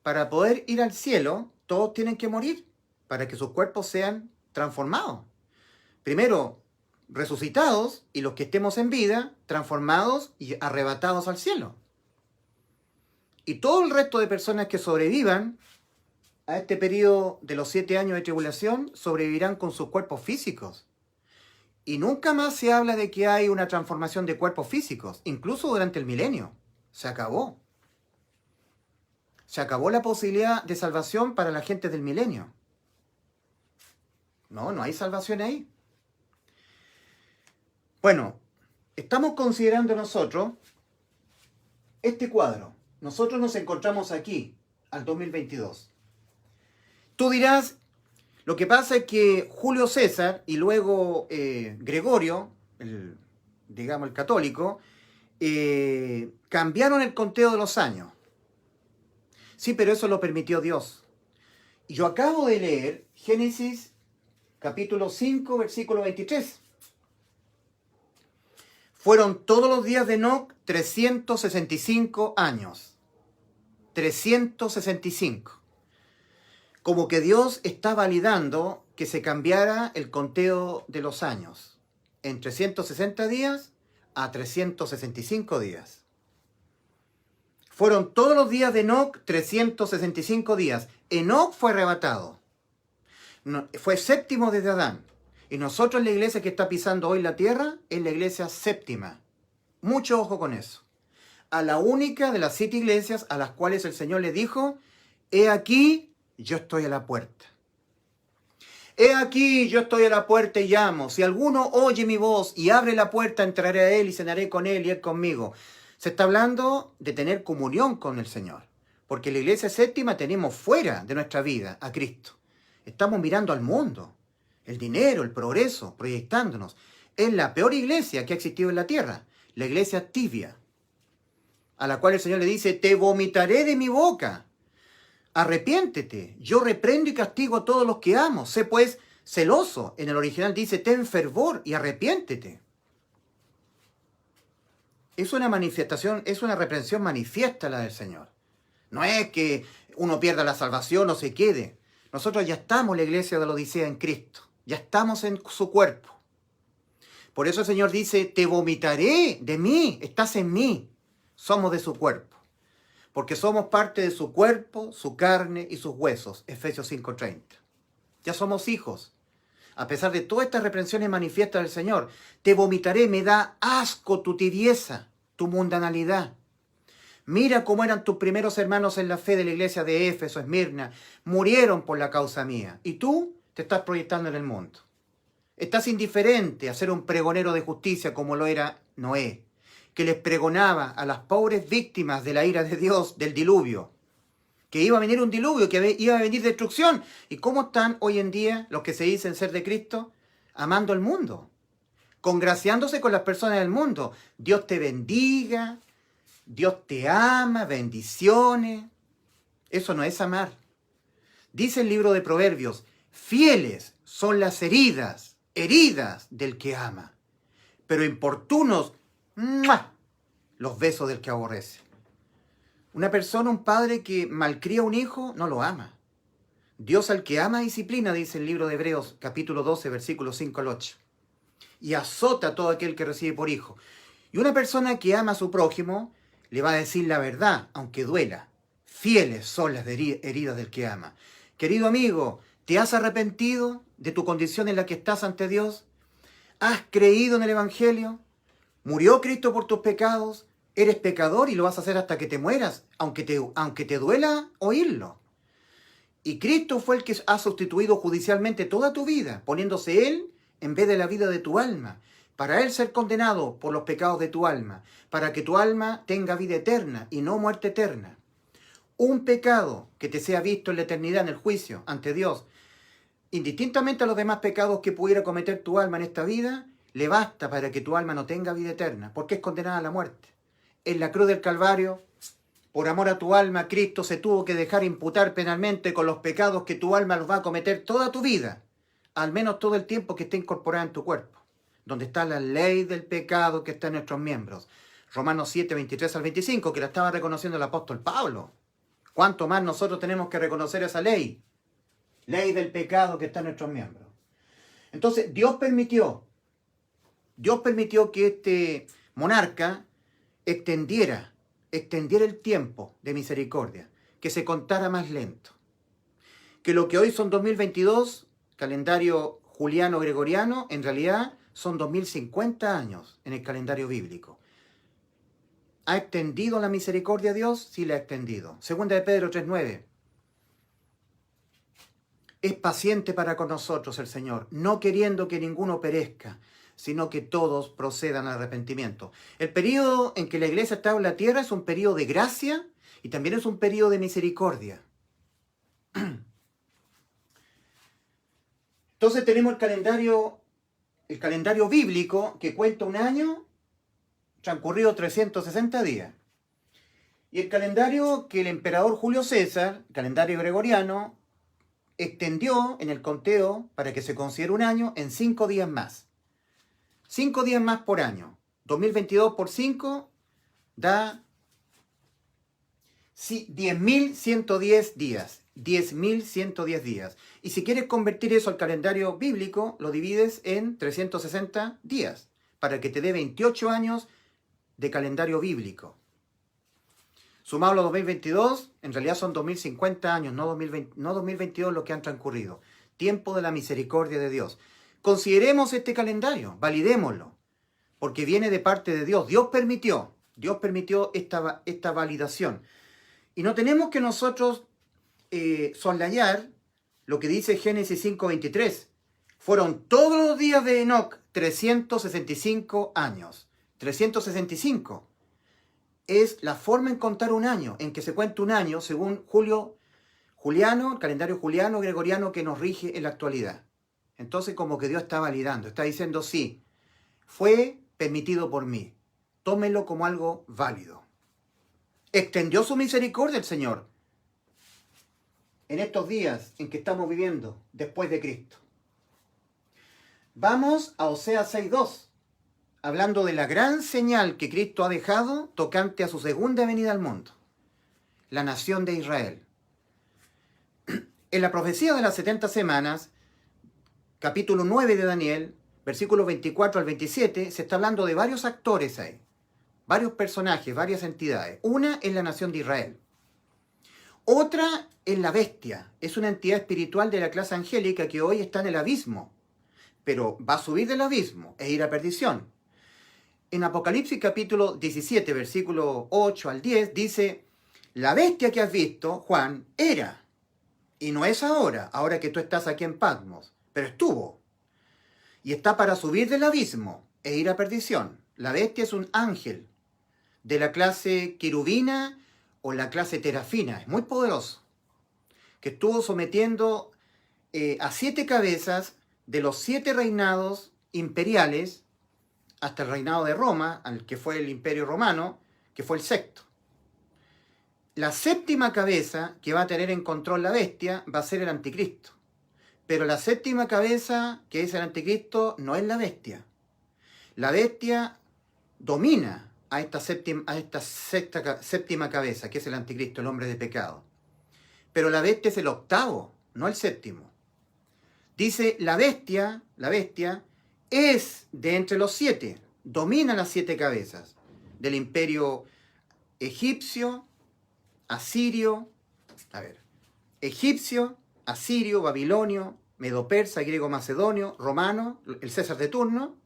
Para poder ir al cielo, todos tienen que morir, para que sus cuerpos sean transformados. Primero, resucitados, y los que estemos en vida, transformados y arrebatados al cielo. Y todo el resto de personas que sobrevivan a este periodo de los 7 años de tribulación, sobrevivirán con sus cuerpos físicos. Y nunca más se habla de que hay una transformación de cuerpos físicos, incluso durante el milenio. Se acabó. Se acabó la posibilidad de salvación para la gente del milenio. No hay salvación ahí. Bueno, estamos considerando nosotros este cuadro. Nosotros nos encontramos aquí, al 2022. Tú dirás, lo que pasa es que Julio César y luego Gregorio, el católico, cambiaron el conteo de los años. Sí, pero eso lo permitió Dios. Y yo acabo de leer Génesis capítulo 5, versículo 23. Fueron todos los días de Enoc 365 años. 365. Como que Dios está validando que se cambiara el conteo de los años. En 360 días a 365 días. Fueron todos los días de Enoc 365 días. Enoc fue arrebatado. Fue séptimo desde Adán. Y nosotros, la iglesia que está pisando hoy la tierra, es la iglesia séptima. Mucho ojo con eso. A la única de las 7 iglesias a las cuales el Señor le dijo: he aquí, yo estoy a la puerta. He aquí, yo estoy a la puerta y llamo. Si alguno oye mi voz y abre la puerta, entraré a él y cenaré con él y él conmigo. Se está hablando de tener comunión con el Señor. Porque la iglesia séptima tenemos fuera de nuestra vida a Cristo. Estamos mirando al mundo, el dinero, el progreso, proyectándonos. Es la peor iglesia que ha existido en la tierra, la iglesia tibia, a la cual el Señor le dice: te vomitaré de mi boca. Arrepiéntete, yo reprendo y castigo a todos los que amo. Sé pues celoso. En el original dice: ten fervor y arrepiéntete. Es una manifestación, es una reprensión manifiesta la del Señor. No es que uno pierda la salvación o se quede. Nosotros ya estamos, la iglesia de la Odisea, en Cristo. Ya estamos en su cuerpo. Por eso el Señor dice: te vomitaré de mí, estás en mí. Somos de su cuerpo. Porque somos parte de su cuerpo, su carne y sus huesos. Efesios 5:30. Ya somos hijos. A pesar de todas estas reprensiones manifiestas del Señor, te vomitaré, me da asco tu tibieza, tu mundanalidad. Mira cómo eran tus primeros hermanos en la fe de la iglesia de Éfeso, Esmirna. Murieron por la causa mía. Y tú te estás proyectando en el mundo. Estás indiferente a ser un pregonero de justicia como lo era Noé, que les pregonaba a las pobres víctimas de la ira de Dios, del diluvio, que iba a venir un diluvio, que iba a venir destrucción. ¿Y cómo están hoy en día los que se dicen ser de Cristo? Amando el mundo, congraciándose con las personas del mundo. Dios te bendiga, Dios te ama, bendiciones. Eso no es amar. Dice el libro de Proverbios: fieles son las heridas del que ama, pero importunos ¡mua!, los besos del que aborrece. Una persona, un padre que malcría a un hijo, no lo ama. Dios al que ama disciplina, dice el libro de Hebreos, capítulo 12, versículos 5 al 8. Y azota a todo aquel que recibe por hijo. Y una persona que ama a su prójimo le va a decir la verdad, aunque duela. Fieles son las heridas del que ama. Querido amigo, ¿te has arrepentido de tu condición en la que estás ante Dios? ¿Has creído en el Evangelio? ¿Murió Cristo por tus pecados? Eres pecador y lo vas a hacer hasta que te mueras, aunque te duela oírlo. Y Cristo fue el que ha sustituido judicialmente toda tu vida, poniéndose Él en vez de la vida de tu alma, para Él ser condenado por los pecados de tu alma, para que tu alma tenga vida eterna y no muerte eterna. Un pecado que te sea visto en la eternidad, en el juicio, ante Dios, indistintamente a los demás pecados que pudiera cometer tu alma en esta vida, le basta para que tu alma no tenga vida eterna, porque es condenada a la muerte. En la cruz del Calvario, por amor a tu alma, Cristo se tuvo que dejar imputar penalmente con los pecados que tu alma los va a cometer toda tu vida, al menos todo el tiempo que esté incorporada en tu cuerpo, donde está la ley del pecado que está en nuestros miembros. Romanos 7, 23 al 25, que la estaba reconociendo el apóstol Pablo. ¿Cuánto más nosotros tenemos que reconocer esa ley? Ley del pecado que está en nuestros miembros. Entonces, Dios permitió que este monarca extendiera el tiempo de misericordia, que se contara más lento. Que lo que hoy son 2022, calendario juliano-gregoriano, en realidad son 2050 años en el calendario bíblico. ¿Ha extendido la misericordia a Dios? Sí, la ha extendido. Segunda de Pedro 3:9. Es paciente para con nosotros el Señor, no queriendo que ninguno perezca, sino que todos procedan al arrepentimiento. El periodo en que la iglesia está en la tierra es un periodo de gracia y también es un periodo de misericordia. Entonces tenemos el calendario bíblico que cuenta un año transcurrido 360 días. Y el calendario que el emperador Julio César, calendario gregoriano, extendió en el conteo para que se considere un año en 5 días más. 5 días más por año. 2022 por 5 da 10.110 días. 10.110 días. Y si quieres convertir eso al calendario bíblico, lo divides en 360 días, para que te dé 28 años de calendario bíblico. Sumado a los 2022, en realidad son 2050 años, no 2020, no 2022 los que han transcurrido. Tiempo de la misericordia de Dios. Consideremos este calendario, validémoslo, porque viene de parte de Dios. Dios permitió esta validación. Y no tenemos que nosotros soslayar lo que dice Génesis 5:23. Fueron todos los días de Enoc 365 años. 365. Es la forma en contar un año, en que se cuenta un año según Juliano, el calendario juliano, gregoriano que nos rige en la actualidad. Entonces como que Dios está validando, está diciendo sí, fue permitido por mí. Tómelo como algo válido. Extendió su misericordia el Señor en estos días en que estamos viviendo después de Cristo. Vamos a Oseas 6:2, hablando de la gran señal que Cristo ha dejado tocante a su segunda venida al mundo, la nación de Israel. En la profecía de las 70 semanas, capítulo 9 de Daniel, versículos 24 al 27, se está hablando de varios actores ahí, varios personajes, varias entidades. Una es la nación de Israel. Otra es la bestia, es una entidad espiritual de la clase angélica que hoy está en el abismo, pero va a subir del abismo e ir a perdición. En Apocalipsis capítulo 17, versículo 8 al 10, dice, la bestia que has visto, Juan, era, y no es ahora que tú estás aquí en Patmos, pero estuvo, y está para subir del abismo e ir a perdición. La bestia es un ángel de la clase querubina o la clase terafina, es muy poderoso, que estuvo sometiendo a 7 cabezas de los 7 reinados imperiales hasta el reinado de Roma, al que fue el imperio romano, que fue el 6º. La 7ª cabeza que va a tener en control la bestia va a ser el anticristo. Pero la 7ª cabeza, que es el anticristo, no es la bestia. La bestia domina a esta 7ª cabeza, que es el anticristo, el hombre de pecado. Pero la bestia es el 8º, no el 7º. Dice, la bestia es de entre los 7, domina las 7 cabezas del imperio egipcio, asirio, babilonio, medo-persa, griego-macedonio, romano, el César de turno.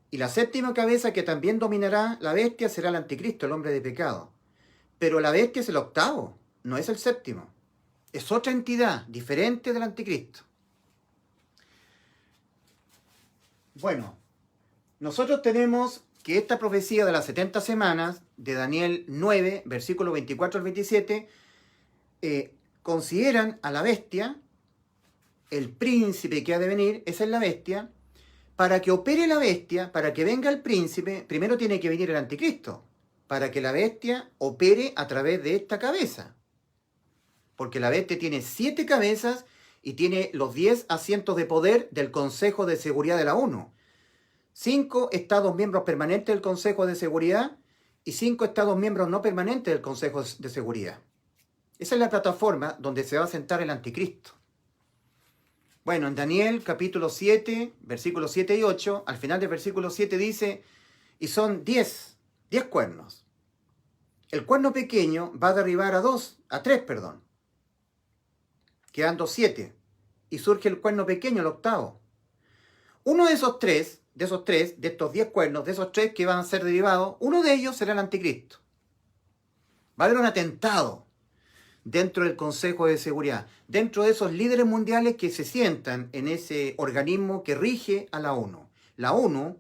Y la 7ª cabeza que también dominará la bestia será el anticristo, el hombre de pecado. Pero la bestia es el 8º, no es el 7º. Es otra entidad diferente del anticristo. Bueno, nosotros tenemos que esta profecía de las 70 semanas, de Daniel 9, versículos 24 al 27, consideran a la bestia, el príncipe que ha de venir, esa es la bestia. Para que opere la bestia, para que venga el príncipe, primero tiene que venir el anticristo, para que la bestia opere a través de esta cabeza. Porque la bestia tiene 7 cabezas y tiene los 10 asientos de poder del Consejo de Seguridad de la ONU. 5 estados miembros permanentes del Consejo de Seguridad y 5 estados miembros no permanentes del Consejo de Seguridad. Esa es la plataforma donde se va a sentar el anticristo. Bueno, en Daniel capítulo 7, versículos 7 y 8, al final del versículo 7 dice, y son 10 cuernos. El cuerno pequeño va a derribar a 3, quedando 7, y surge el cuerno pequeño, el 8º. Uno de estos 3, de estos 10 cuernos, de esos 3 que van a ser derivados, uno de ellos será el anticristo. Va a haber un atentado dentro del Consejo de Seguridad, dentro de esos líderes mundiales que se sientan en ese organismo que rige a la ONU. La ONU,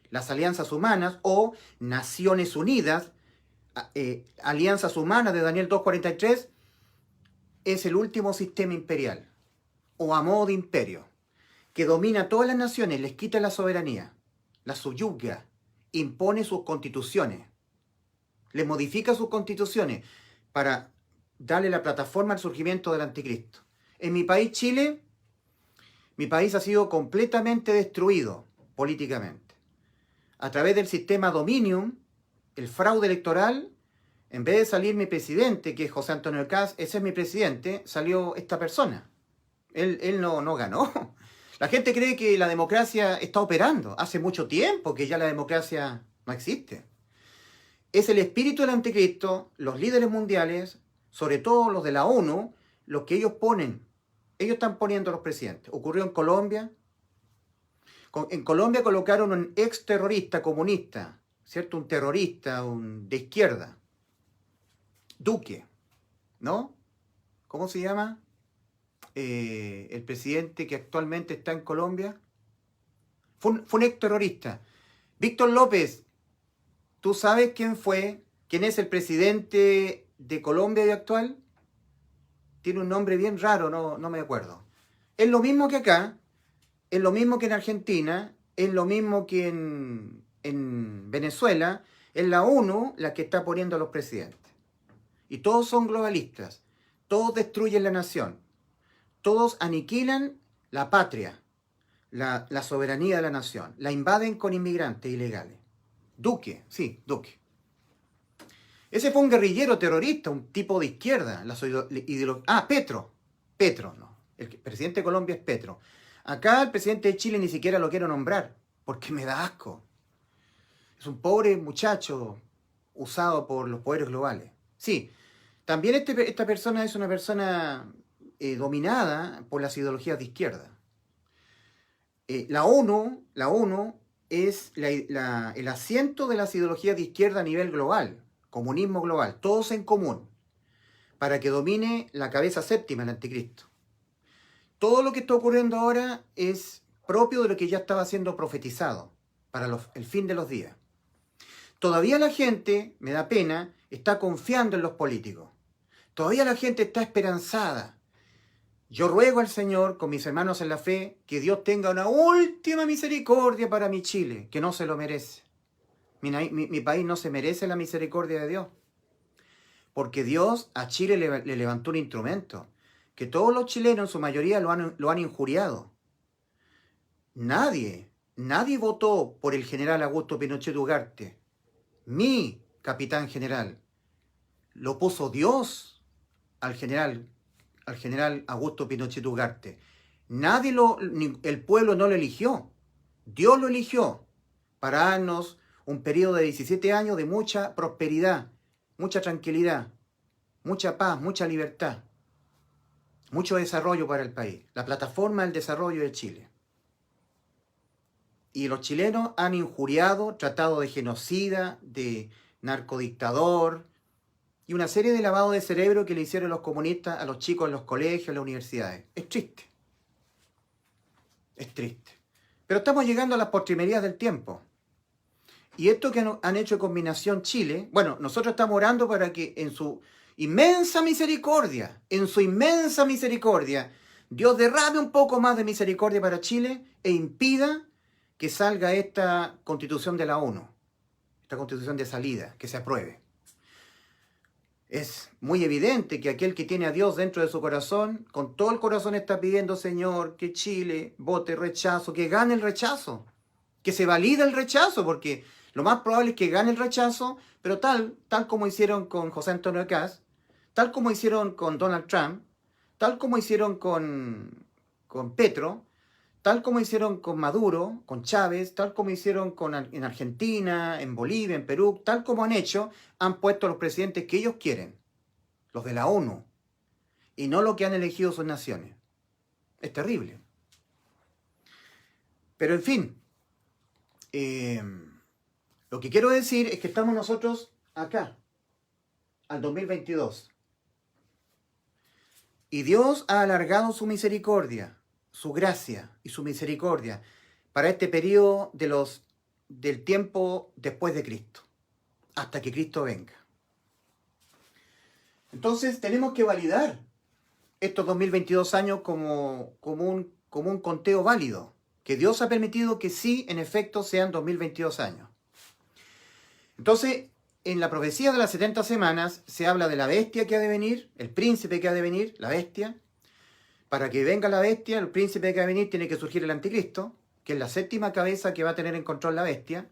las Alianzas Humanas o Naciones Unidas, Alianzas Humanas de Daniel 2:43, es el último sistema imperial, o a modo de imperio, que domina a todas las naciones, les quita la soberanía, las subyuga, impone sus constituciones, les modifica sus constituciones para darle la plataforma al surgimiento del anticristo. En mi país, Chile, mi país ha sido completamente destruido políticamente. A través del sistema Dominium, el fraude electoral, en vez de salir mi presidente, que es José Antonio Kast, ese es mi presidente, salió esta persona. Él no ganó. La gente cree que la democracia está operando. Hace mucho tiempo que ya la democracia no existe. es el espíritu del anticristo, los líderes mundiales, sobre todo los de la ONU, los que ellos ponen. Ellos están poniendo a los presidentes. Ocurrió en Colombia. En Colombia colocaron un ex terrorista comunista, ¿cierto? Un terrorista de izquierda. Duque, ¿no? ¿Cómo se llama? El presidente que actualmente está en Colombia. Fue un ex terrorista. Víctor López, ¿tú sabes quién fue? ¿Quién es el presidente de Colombia y actual? Tiene un nombre bien raro, no me acuerdo. Es lo mismo que acá, es lo mismo que en Argentina, es lo mismo que en Venezuela, es la ONU la que está poniendo a los presidentes. Y todos son globalistas, todos destruyen la nación, todos aniquilan la patria, la soberanía de la nación, la invaden con inmigrantes ilegales. Duque, sí, Duque. Ese fue un guerrillero terrorista, un tipo de izquierda. Petro, no. El presidente de Colombia es Petro. Acá el presidente de Chile ni siquiera lo quiero nombrar, porque me da asco. Es un pobre muchacho usado por los poderes globales. Sí, también esta persona es una persona dominada por las ideologías de izquierda. La ONU es el asiento de las ideologías de izquierda a nivel global. Comunismo global, todos en común, para que domine la cabeza séptima, el anticristo. Todo lo que está ocurriendo ahora es propio de lo que ya estaba siendo profetizado para el fin de los días. Todavía la gente, me da pena, está confiando en los políticos. Todavía la gente está esperanzada. Yo ruego al Señor, con mis hermanos en la fe, que Dios tenga una última misericordia para mi Chile, que no se lo merece. Mi país no se merece la misericordia de Dios. Porque Dios a Chile le levantó un instrumento. Que todos los chilenos, en su mayoría, lo han injuriado. Nadie votó por el general Augusto Pinochet Ugarte. Mi capitán general. Lo puso Dios al general Augusto Pinochet Ugarte. El pueblo no lo eligió. Dios lo eligió para darnos un periodo de 17 años de mucha prosperidad, mucha tranquilidad, mucha paz, mucha libertad, mucho desarrollo para el país. La plataforma del desarrollo de Chile. Y los chilenos han injuriado, tratado de genocida, de narcodictador y una serie de lavados de cerebro que le hicieron los comunistas a los chicos en los colegios, en las universidades. Es triste. Es triste. Pero estamos llegando a las postrimerías del tiempo. Y esto que han hecho Combinación Chile, bueno, nosotros estamos orando para que en su inmensa misericordia, Dios derrame un poco más de misericordia para Chile e impida que salga esta constitución de la ONU, esta constitución de salida, que se apruebe. Es muy evidente que aquel que tiene a Dios dentro de su corazón, con todo el corazón está pidiendo, Señor, que Chile vote rechazo, que gane el rechazo, que se valide el rechazo, porque lo más probable es que gane el rechazo, pero tal como hicieron con José Antonio Kast, tal como hicieron con Donald Trump, tal como hicieron con Petro, tal como hicieron con Maduro, con Chávez, tal como hicieron en Argentina, en Bolivia, en Perú, tal como han puesto a los presidentes que ellos quieren, los de la ONU, y no lo que han elegido sus naciones. Es terrible. Pero en fin, lo que quiero decir es que estamos nosotros acá, al 2022. Y Dios ha alargado su misericordia, su gracia y su misericordia para este periodo del tiempo después de Cristo, hasta que Cristo venga. Entonces tenemos que validar estos 2022 años como un conteo válido, que Dios ha permitido que sí, en efecto, sean 2022 años. Entonces, en la profecía de las 70 semanas se habla de la bestia que ha de venir, el príncipe que ha de venir, la bestia. Para que venga la bestia, el príncipe que ha de venir, tiene que surgir el anticristo, que es la séptima cabeza que va a tener en control la bestia.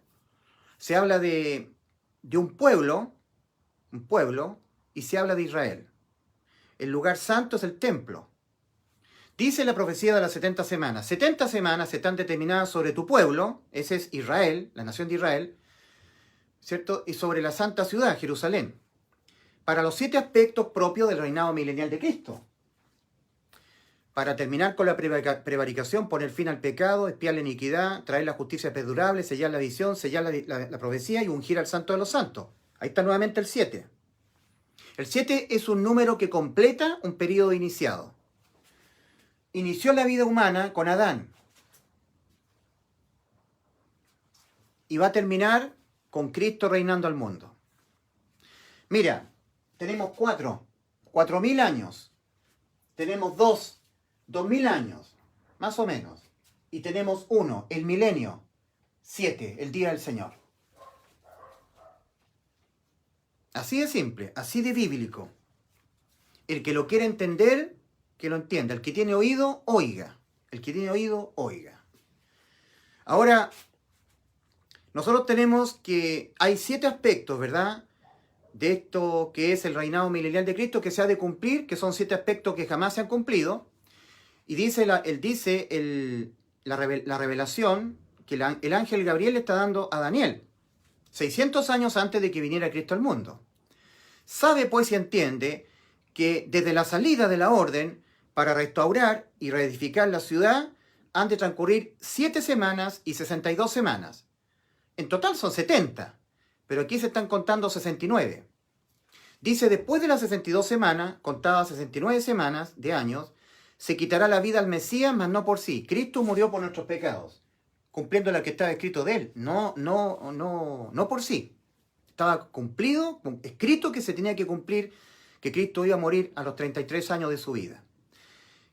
Se habla de un pueblo, y se habla de Israel. El lugar santo es el templo. Dice la profecía de las 70 semanas. 70 semanas están determinadas sobre tu pueblo, ese es Israel, la nación de Israel. ¿cierto? Y sobre la santa ciudad, Jerusalén, para los 7 aspectos propios del reinado milenial de Cristo. Para terminar con la prevaricación, poner fin al pecado, expiar la iniquidad, traer la justicia perdurable, sellar la visión, sellar la profecía y ungir al santo de los santos. Ahí está nuevamente el 7. El 7 es un número que completa un periodo iniciado. Inició la vida humana con Adán. Y va a terminar con Cristo reinando al mundo. Mira, tenemos 4.000 años. Tenemos 2.000 años, más o menos. Y tenemos 1, el milenio. 7, el día del Señor. Así de simple, así de bíblico. El que lo quiera entender, que lo entienda. El que tiene oído, oiga. El que tiene oído, oiga. Ahora, nosotros tenemos que hay 7 aspectos, ¿verdad? De esto que es el reinado milenial de Cristo que se ha de cumplir, que son 7 aspectos que jamás se han cumplido. Y dice la revelación que el ángel Gabriel le está dando a Daniel, 600 años antes de que viniera Cristo al mundo. Sabe pues y entiende que desde la salida de la orden para restaurar y reedificar la ciudad han de transcurrir 7 semanas y 62 semanas. En total son 70, pero aquí se están contando 69. Dice, después de las 62 semanas, contadas 69 semanas de años, se quitará la vida al Mesías, mas no por sí. Cristo murió por nuestros pecados, cumpliendo lo que estaba escrito de él, no por sí. Estaba cumplido, escrito que se tenía que cumplir, que Cristo iba a morir a los 33 años de su vida.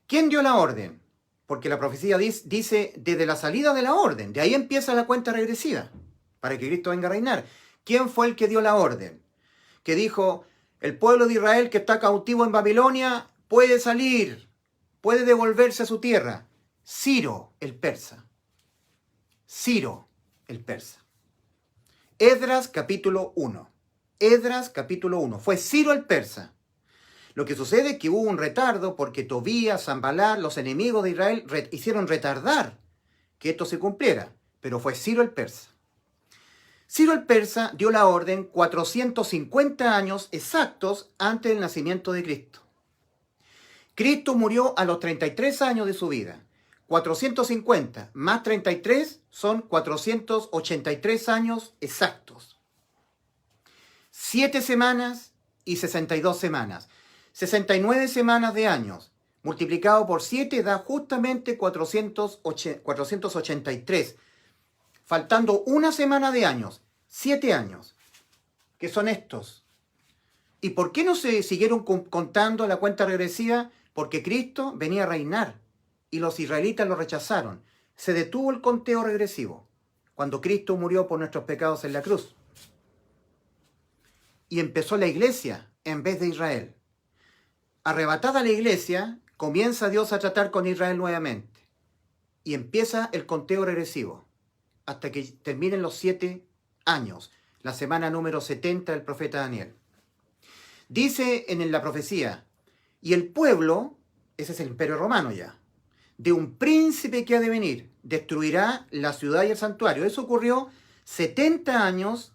¿Quién dio la orden? Porque la profecía dice desde la salida de la orden, de ahí empieza la cuenta regresiva, para que Cristo venga a reinar. ¿Quién fue el que dio la orden? Que dijo, el pueblo de Israel que está cautivo en Babilonia puede salir, puede devolverse a su tierra. Ciro el persa. Ciro el persa. Esdras capítulo 1. Esdras capítulo 1. Fue Ciro el persa. Lo que sucede es que hubo un retardo porque Tobías, Sanbalat, los enemigos de Israel hicieron retardar que esto se cumpliera. Pero fue Ciro el persa. Ciro el persa dio la orden 450 años exactos antes del nacimiento de Cristo. Cristo murió a los 33 años de su vida. 450 más 33 son 483 años exactos. 7 semanas y 62 semanas. 69 semanas de años multiplicado por 7 da justamente 483. Faltando una semana de años, 7 años, que son estos. ¿Y por qué no se siguieron contando la cuenta regresiva? Porque Cristo venía a reinar y los israelitas lo rechazaron. Se detuvo el conteo regresivo cuando Cristo murió por nuestros pecados en la cruz. Y empezó la iglesia en vez de Israel. Arrebatada la iglesia, comienza Dios a tratar con Israel nuevamente. Y empieza el conteo regresivo hasta que terminen los 7 años, la semana número 70 del profeta Daniel. Dice en la profecía, y el pueblo, ese es el imperio romano ya, de un príncipe que ha de venir, destruirá la ciudad y el santuario. Eso ocurrió 70 años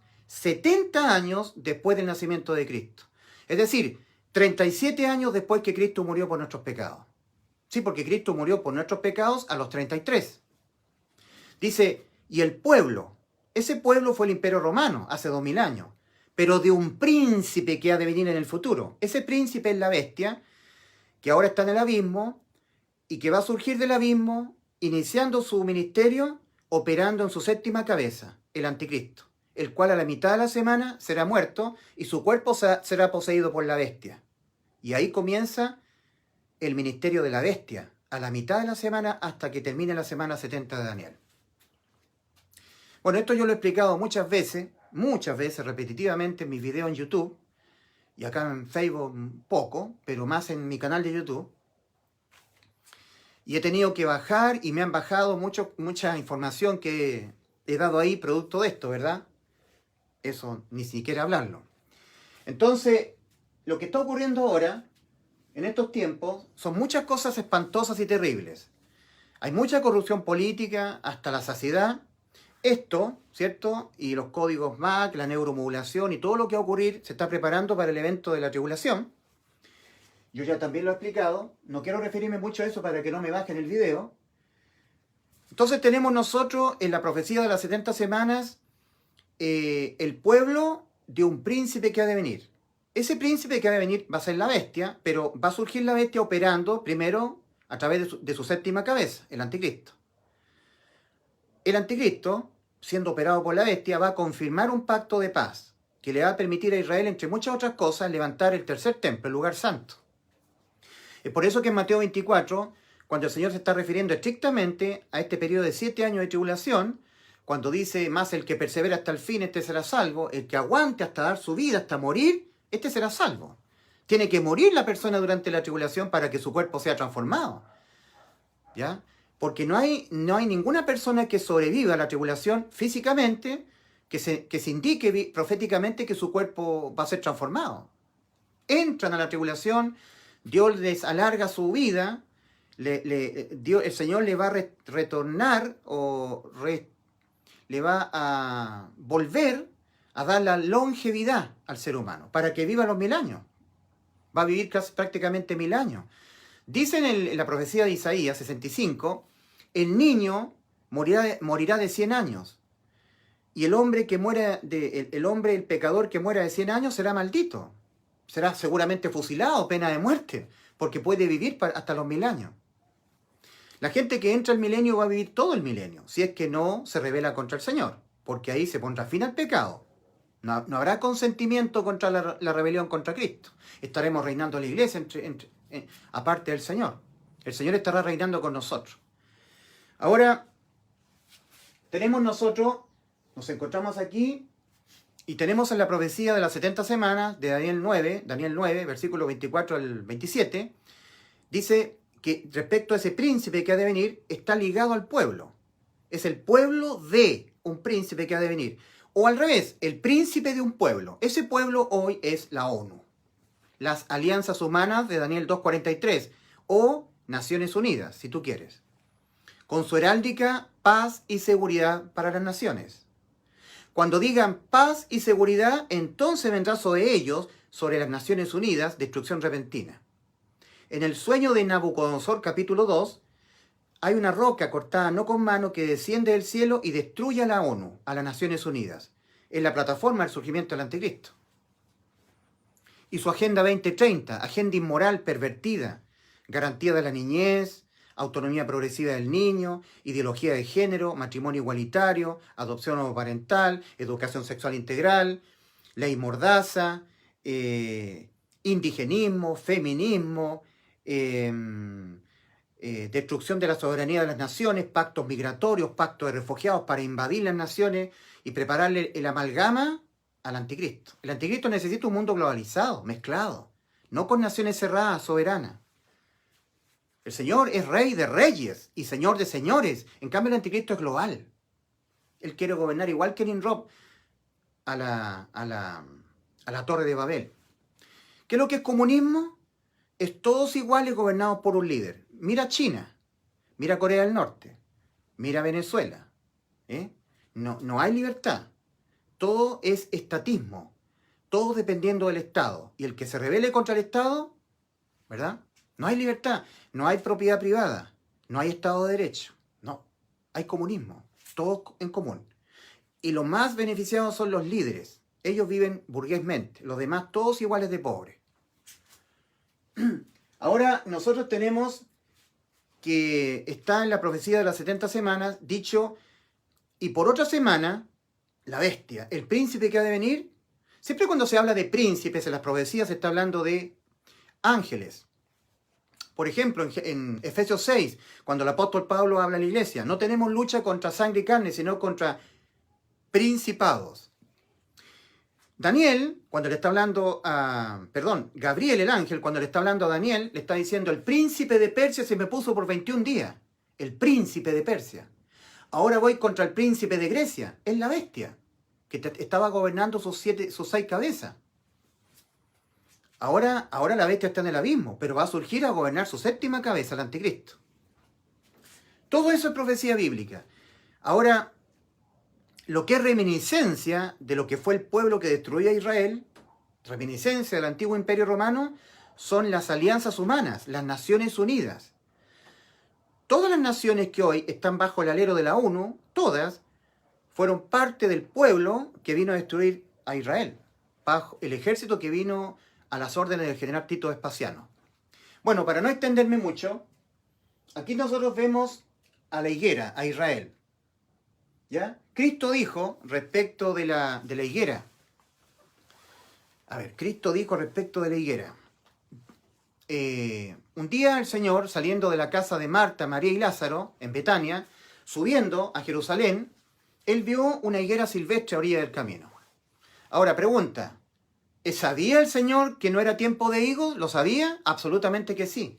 después del nacimiento de Cristo. Es decir, 37 años después que Cristo murió por nuestros pecados. Sí, porque Cristo murió por nuestros pecados a los 33. Dice, y el pueblo, ese pueblo fue el imperio romano hace 2000 años, pero de un príncipe que ha de venir en el futuro. Ese príncipe es la bestia, que ahora está en el abismo, y que va a surgir del abismo, iniciando su ministerio, operando en su 7ª cabeza, el anticristo, el cual a la mitad de la semana será muerto, y su cuerpo será poseído por la bestia. Y ahí comienza el ministerio de la bestia, a la mitad de la semana hasta que termine la semana 70 de Daniel. Bueno, esto yo lo he explicado muchas veces, repetitivamente en mis videos en YouTube, y acá en Facebook un poco, pero más en mi canal de YouTube. Y he tenido que bajar, y me han bajado mucha información que he dado ahí producto de esto, ¿verdad? Eso ni siquiera hablarlo. Entonces, lo que está ocurriendo ahora, en estos tiempos, son muchas cosas espantosas y terribles. Hay mucha corrupción política hasta la saciedad, esto, ¿cierto? Y los códigos MAC, la neuromodulación y todo lo que va a ocurrir se está preparando para el evento de la tribulación. Yo ya también lo he explicado. No quiero referirme mucho a eso para que no me bajen el video. Entonces tenemos nosotros en la profecía de las 70 semanas el pueblo de un príncipe que ha de venir. Ese príncipe que ha de venir va a ser la bestia, pero va a surgir la bestia operando primero a través de su séptima cabeza, el anticristo. El anticristo, siendo operado por la bestia, va a confirmar un pacto de paz que le va a permitir a Israel, entre muchas otras cosas, levantar el tercer templo, el lugar santo. Es por eso que en Mateo 24, cuando el Señor se está refiriendo estrictamente a este periodo de 7 años de tribulación, cuando dice, más el que persevera hasta el fin, este será salvo, el que aguante hasta dar su vida, hasta morir, este será salvo. Tiene que morir la persona durante la tribulación para que su cuerpo sea transformado. ¿Ya? Porque no hay ninguna persona que sobreviva a la tribulación físicamente que se indique proféticamente que su cuerpo va a ser transformado. Entran a la tribulación, Dios les alarga su vida, el Señor le va a retornar o le va a volver a dar la longevidad al ser humano para que viva los 1000 años. Va a vivir casi prácticamente 1000 años. Dicen en la profecía de Isaías 65, el niño morirá de 100 años. Y el hombre que muera el pecador que muera de 100 años será maldito. Será seguramente fusilado, pena de muerte, porque puede vivir hasta los 1000 años. La gente que entra al milenio va a vivir todo el milenio, si es que no se rebela contra el Señor, porque ahí se pondrá fin al pecado. No habrá consentimiento contra la rebelión contra Cristo. Estaremos reinando en la iglesia aparte del Señor. El Señor estará reinando con nosotros. Ahora, nos encontramos aquí y tenemos en la profecía de las 70 semanas de Daniel 9, versículo 24 al 27, dice que respecto a ese príncipe que ha de venir, está ligado al pueblo. Es el pueblo de un príncipe que ha de venir. O al revés, el príncipe de un pueblo. Ese pueblo hoy es la ONU. Las alianzas humanas de Daniel 2.43 o Naciones Unidas, si tú quieres. Con su heráldica, paz y seguridad para las naciones. Cuando digan paz y seguridad, entonces vendrá sobre ellos, sobre las Naciones Unidas, destrucción repentina. En el sueño de Nabucodonosor, capítulo 2, hay una roca cortada no con mano que desciende del cielo y destruye a la ONU, a las Naciones Unidas. Es la plataforma del surgimiento del anticristo. Y su Agenda 2030, agenda inmoral pervertida, garantía de la niñez, autonomía progresiva del niño, ideología de género, matrimonio igualitario, adopción homoparental, educación sexual integral, ley mordaza, indigenismo, feminismo, destrucción de la soberanía de las naciones, pactos migratorios, pactos de refugiados para invadir las naciones y prepararle el amalgama al anticristo. El anticristo necesita un mundo globalizado, mezclado, no con naciones cerradas, soberanas. El Señor es rey de reyes y señor de señores. En cambio, el anticristo es global. Él quiere gobernar igual que Nimrod a la Torre de Babel. ¿Qué es lo que es comunismo? Es todos iguales gobernados por un líder. Mira China, mira Corea del Norte, mira Venezuela. No hay libertad. Todo es estatismo. Todo dependiendo del Estado. Y el que se rebele contra el Estado, ¿verdad? No hay libertad, no hay propiedad privada, no hay Estado de Derecho, no, hay comunismo, todos en común. Y los más beneficiados son los líderes, ellos viven burguesmente, los demás todos iguales de pobres. Ahora nosotros tenemos que está en la profecía de las 70 semanas dicho, y por otra semana, la bestia, el príncipe que ha de venir. Siempre cuando se habla de príncipes en las profecías se está hablando de ángeles. Por ejemplo, en Efesios 6, cuando el apóstol Pablo habla a la iglesia, no tenemos lucha contra sangre y carne, sino contra principados. Daniel, cuando le está hablando Gabriel el ángel, cuando le está hablando a Daniel, le está diciendo, el príncipe de Persia se me puso por 21 días. El príncipe de Persia. Ahora voy contra el príncipe de Grecia, es la bestia, que estaba gobernando sus 6 cabezas. Ahora la bestia está en el abismo, pero va a surgir a gobernar su 7ª cabeza, el anticristo. Todo eso es profecía bíblica. Ahora, lo que es reminiscencia de lo que fue el pueblo que destruyó a Israel, reminiscencia del antiguo imperio romano, son las alianzas humanas, las Naciones Unidas. Todas las naciones que hoy están bajo el alero de la ONU, todas, fueron parte del pueblo que vino a destruir a Israel, bajo el ejército que vino a las órdenes del general Tito Vespasiano. Bueno, para no extenderme mucho, aquí nosotros vemos a la higuera, a Israel. ¿Ya? Cristo dijo respecto de la higuera. A ver, Cristo dijo respecto de la higuera. Un día el Señor, saliendo de la casa de Marta, María y Lázaro, en Betania, subiendo a Jerusalén, Él vio una higuera silvestre a orilla del camino. Ahora, pregunta, ¿sabía el Señor que no era tiempo de higos? ¿Lo sabía? Absolutamente que sí.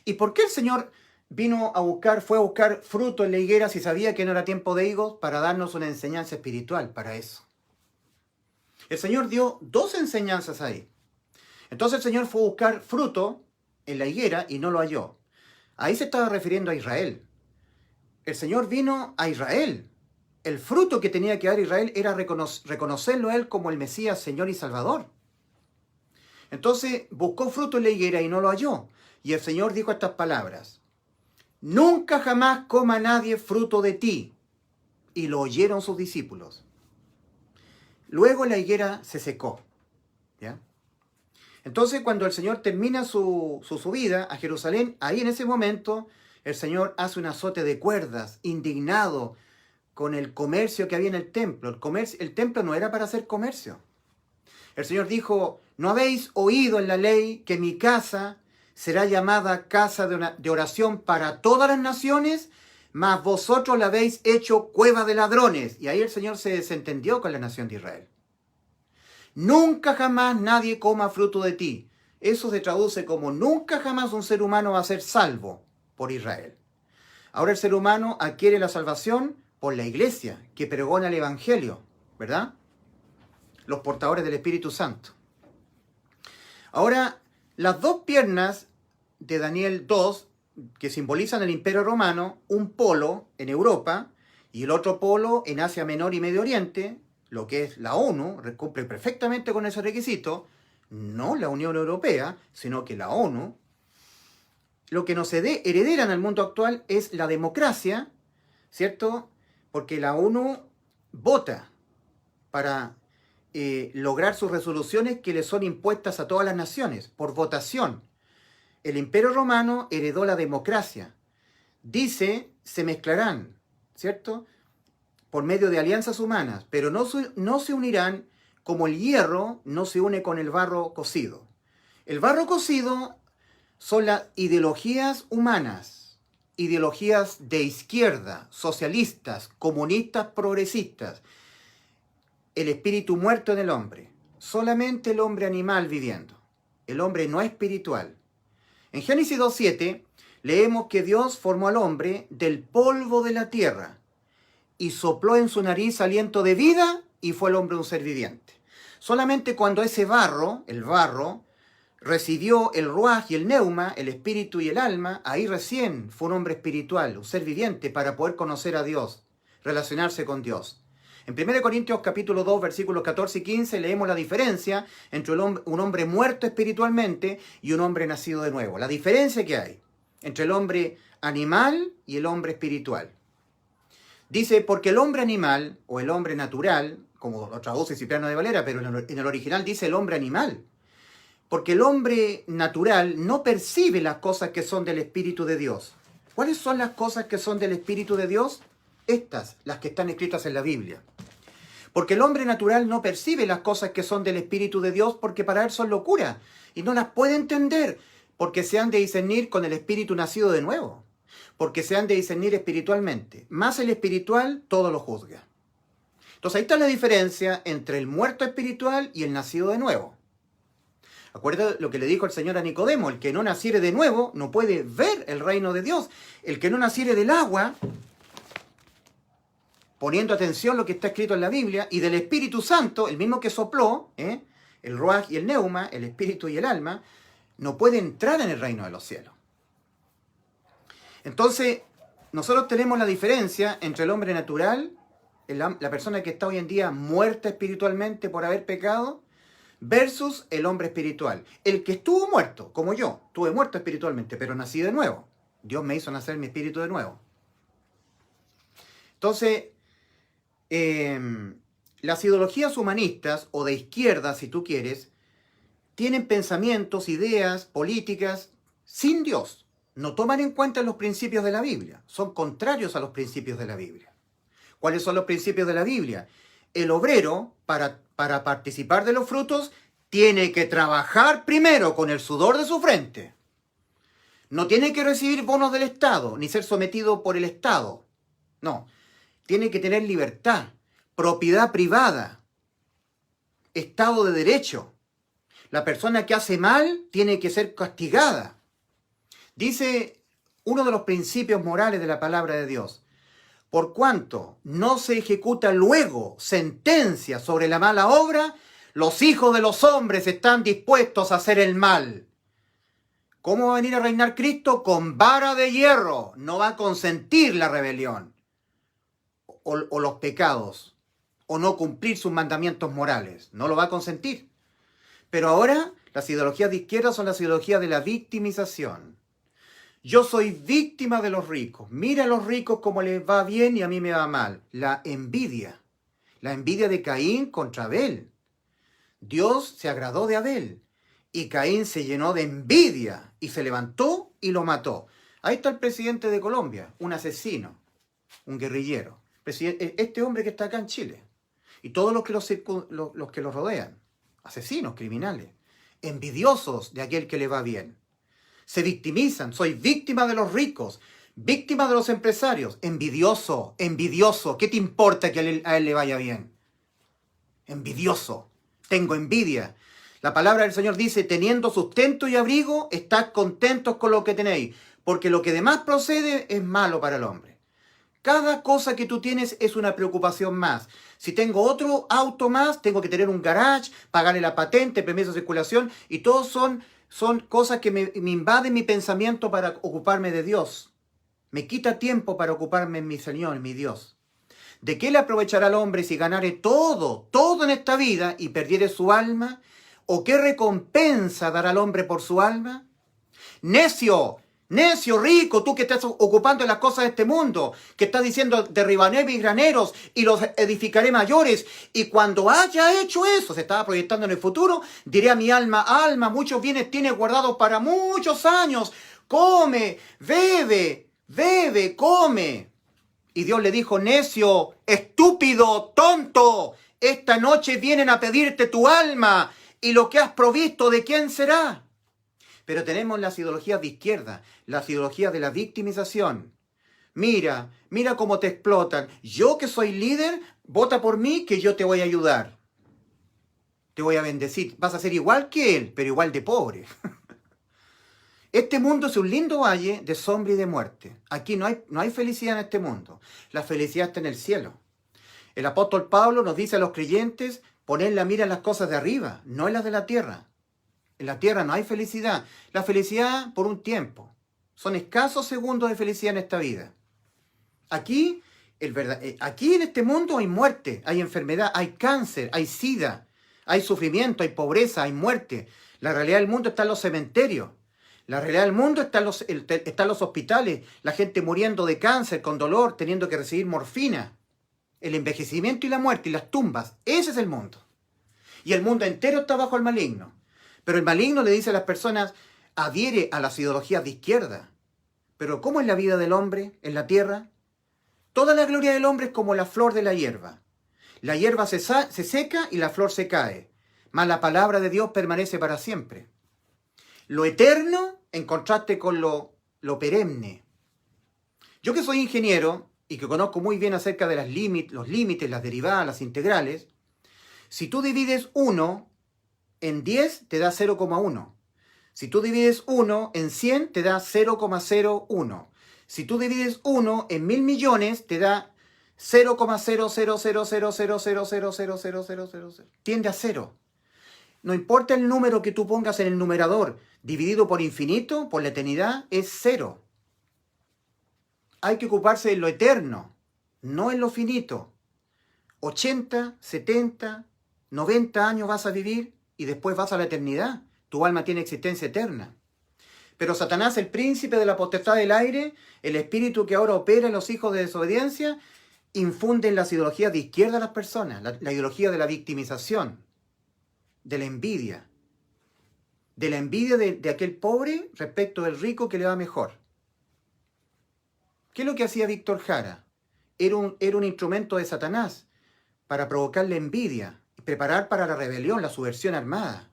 ¿Y por qué el Señor fue a buscar fruto en la higuera si sabía que no era tiempo de higos? Para darnos una enseñanza espiritual para eso. El Señor dio dos enseñanzas ahí. Entonces el Señor fue a buscar fruto en la higuera y no lo halló. Ahí se estaba refiriendo a Israel. El Señor vino a Israel. El fruto que tenía que dar Israel era reconocerlo a Él como el Mesías, Señor y Salvador. Entonces buscó fruto en la higuera y no lo halló. Y el Señor dijo estas palabras: nunca jamás coma nadie fruto de ti. Y lo oyeron sus discípulos. Luego la higuera se secó. ¿Ya? Entonces cuando el Señor termina su subida a Jerusalén, ahí en ese momento el Señor hace un azote de cuerdas, indignado con el comercio que había en el templo. El templo no era para hacer comercio. El Señor dijo: ¿no habéis oído en la ley que mi casa será llamada casa de oración para todas las naciones? Mas vosotros la habéis hecho cueva de ladrones. Y ahí el Señor se desentendió con la nación de Israel. Nunca jamás nadie coma fruto de ti. Eso se traduce como nunca jamás un ser humano va a ser salvo por Israel. Ahora el ser humano adquiere la salvación por la iglesia que pregona el evangelio, ¿verdad? Los portadores del Espíritu Santo. Ahora, las dos piernas de Daniel 2, que simbolizan el Imperio Romano, un polo en Europa y el otro polo en Asia Menor y Medio Oriente, lo que es la ONU, cumple perfectamente con ese requisito, no la Unión Europea, sino que la ONU. Lo que nos heredera en el mundo actual es la democracia, ¿cierto? Porque la ONU vota para lograr sus resoluciones que le son impuestas a todas las naciones, por votación. El Imperio Romano heredó la democracia. Dice, se mezclarán, ¿cierto?, por medio de alianzas humanas, pero no se unirán como el hierro no se une con el barro cocido. El barro cocido son las ideologías humanas, ideologías de izquierda, socialistas, comunistas, progresistas. El espíritu muerto en el hombre. Solamente el hombre animal viviendo. El hombre no espiritual. En Génesis 2:7 leemos que Dios formó al hombre del polvo de la tierra y sopló en su nariz aliento de vida y fue el hombre un ser viviente. Solamente cuando ese barro, el barro, recibió el ruaj y el neuma, el espíritu y el alma, ahí recién fue un hombre espiritual, un ser viviente para poder conocer a Dios, relacionarse con Dios. En 1 Corintios capítulo 2, versículos 14 y 15 leemos la diferencia entre un hombre muerto espiritualmente y un hombre nacido de nuevo. La diferencia que hay entre el hombre animal y el hombre espiritual. Dice, porque el hombre animal o el hombre natural, como lo traduce Cipriano de Valera, pero en el original dice el hombre animal. Porque el hombre natural no percibe las cosas que son del Espíritu de Dios. ¿Cuáles son las cosas que son del Espíritu de Dios? Estas, las que están escritas en la Biblia. Porque el hombre natural no percibe las cosas que son del Espíritu de Dios porque para él son locura y no las puede entender porque se han de discernir con el Espíritu nacido de nuevo. Porque se han de discernir espiritualmente. Más el espiritual todo lo juzga. Entonces ahí está la diferencia entre el muerto espiritual y el nacido de nuevo. Acuérdate lo que le dijo el Señor a Nicodemo: el que no naciere de nuevo no puede ver el reino de Dios. El que no naciere del agua, poniendo atención a lo que está escrito en la Biblia, y del Espíritu Santo, el mismo que sopló, el ruaj y el neuma, el espíritu y el alma, no puede entrar en el reino de los cielos. Entonces, nosotros tenemos la diferencia entre el hombre natural la persona que está hoy en día muerta espiritualmente por haber pecado, versus el hombre espiritual. El que estuvo muerto, como yo, estuve muerto espiritualmente, pero nací de nuevo. Dios me hizo nacer mi espíritu de nuevo. Entonces, las ideologías humanistas, o de izquierda, si tú quieres, tienen pensamientos, ideas, políticas, sin Dios. No toman en cuenta los principios de la Biblia. Son contrarios a los principios de la Biblia. ¿Cuáles son los principios de la Biblia? El obrero, para participar de los frutos, tiene que trabajar primero con el sudor de su frente. No tiene que recibir bonos del Estado, ni ser sometido por el Estado. No. Tiene que tener libertad, propiedad privada, Estado de Derecho. La persona que hace mal tiene que ser castigada. Dice uno de los principios morales de la palabra de Dios: por cuanto no se ejecuta luego sentencia sobre la mala obra, los hijos de los hombres están dispuestos a hacer el mal. ¿Cómo va a venir a reinar Cristo? Con vara de hierro. No va a consentir la rebelión o los pecados, o no cumplir sus mandamientos morales. No lo va a consentir. Pero ahora las ideologías de izquierda son las ideologías de la victimización. Yo soy víctima de los ricos. Mira a los ricos cómo les va bien y a mí me va mal. La envidia. La envidia de Caín contra Abel. Dios se agradó de Abel y Caín se llenó de envidia y se levantó y lo mató. Ahí está el presidente de Colombia, un asesino, un guerrillero. Este hombre que está acá en Chile y todos los que lo rodean. Asesinos, criminales, envidiosos de aquel que le va bien. Se victimizan. Soy víctima de los ricos, víctima de los empresarios. Envidioso, envidioso. ¿Qué te importa que a él le vaya bien? Envidioso. Tengo envidia. La palabra del Señor dice: teniendo sustento y abrigo, estad contentos con lo que tenéis, porque lo que de más procede es malo para el hombre. Cada cosa que tú tienes es una preocupación más. Si tengo otro auto más, tengo que tener un garage, pagarle la patente, permiso de circulación, y todos son cosas que me invaden mi pensamiento para ocuparme de Dios. Me quita tiempo para ocuparme en mi Señor, mi Dios. ¿De qué le aprovechará al hombre si ganare todo en esta vida y perdiere su alma? ¿O qué recompensa dará al hombre por su alma? ¡Necio! Necio, rico, tú que estás ocupando en las cosas de este mundo, que estás diciendo: derribaré mis graneros y los edificaré mayores, y cuando haya hecho eso, se estaba proyectando en el futuro, diré a mi alma: alma, muchos bienes tienes guardados para muchos años, come, bebe, come. Y Dios le dijo: necio, estúpido, tonto, esta noche vienen a pedirte tu alma, y lo que has provisto, ¿de quién será? Pero tenemos las ideologías de izquierda, las ideologías de la victimización. Mira cómo te explotan. Yo que soy líder, vota por mí que yo te voy a ayudar. Te voy a bendecir. Vas a ser igual que él, pero igual de pobre. Este mundo es un lindo valle de sombra y de muerte. Aquí no hay felicidad en este mundo. La felicidad está en el cielo. El apóstol Pablo nos dice a los creyentes: poned la mira en las cosas de arriba, no en las de la tierra. En la tierra no hay felicidad. La felicidad por un tiempo. Son escasos segundos de felicidad en esta vida. Aquí en este mundo hay muerte, hay enfermedad, hay cáncer, hay sida, hay sufrimiento, hay pobreza, hay muerte. La realidad del mundo está en los cementerios. La realidad del mundo está en los hospitales. La gente muriendo de cáncer, con dolor, teniendo que recibir morfina. El envejecimiento y la muerte y las tumbas. Ese es el mundo. Y el mundo entero está bajo el maligno. Pero el maligno le dice a las personas: adhiere a las ideologías de izquierda. Pero ¿cómo es la vida del hombre en la tierra? Toda la gloria del hombre es como la flor de la hierba. La hierba se seca y la flor se cae, mas la palabra de Dios permanece para siempre. Lo eterno en contraste con lo perenne. Yo que soy ingeniero y que conozco muy bien acerca de los límites, las derivadas, las integrales, si tú divides 1 en 10 te da 0,1. Si tú divides 1 en 100 te da 0,01. Si tú divides 1 en 1000 millones te da 0,0000000000000. Tiende a 0. No importa el número que tú pongas en el numerador, dividido por infinito, por la eternidad, es 0. Hay que ocuparse en lo eterno, no en lo finito. 80, 70, 90 años vas a vivir y después vas a la eternidad. Tu alma tiene existencia eterna. Pero Satanás, el príncipe de la potestad del aire, el espíritu que ahora opera en los hijos de desobediencia, infunde en las ideologías de izquierda a las personas, la ideología de la victimización, de la envidia de aquel pobre respecto del rico que le va mejor. ¿Qué es lo que hacía Víctor Jara? Era un instrumento de Satanás para provocar la envidia y preparar para la rebelión, la subversión armada.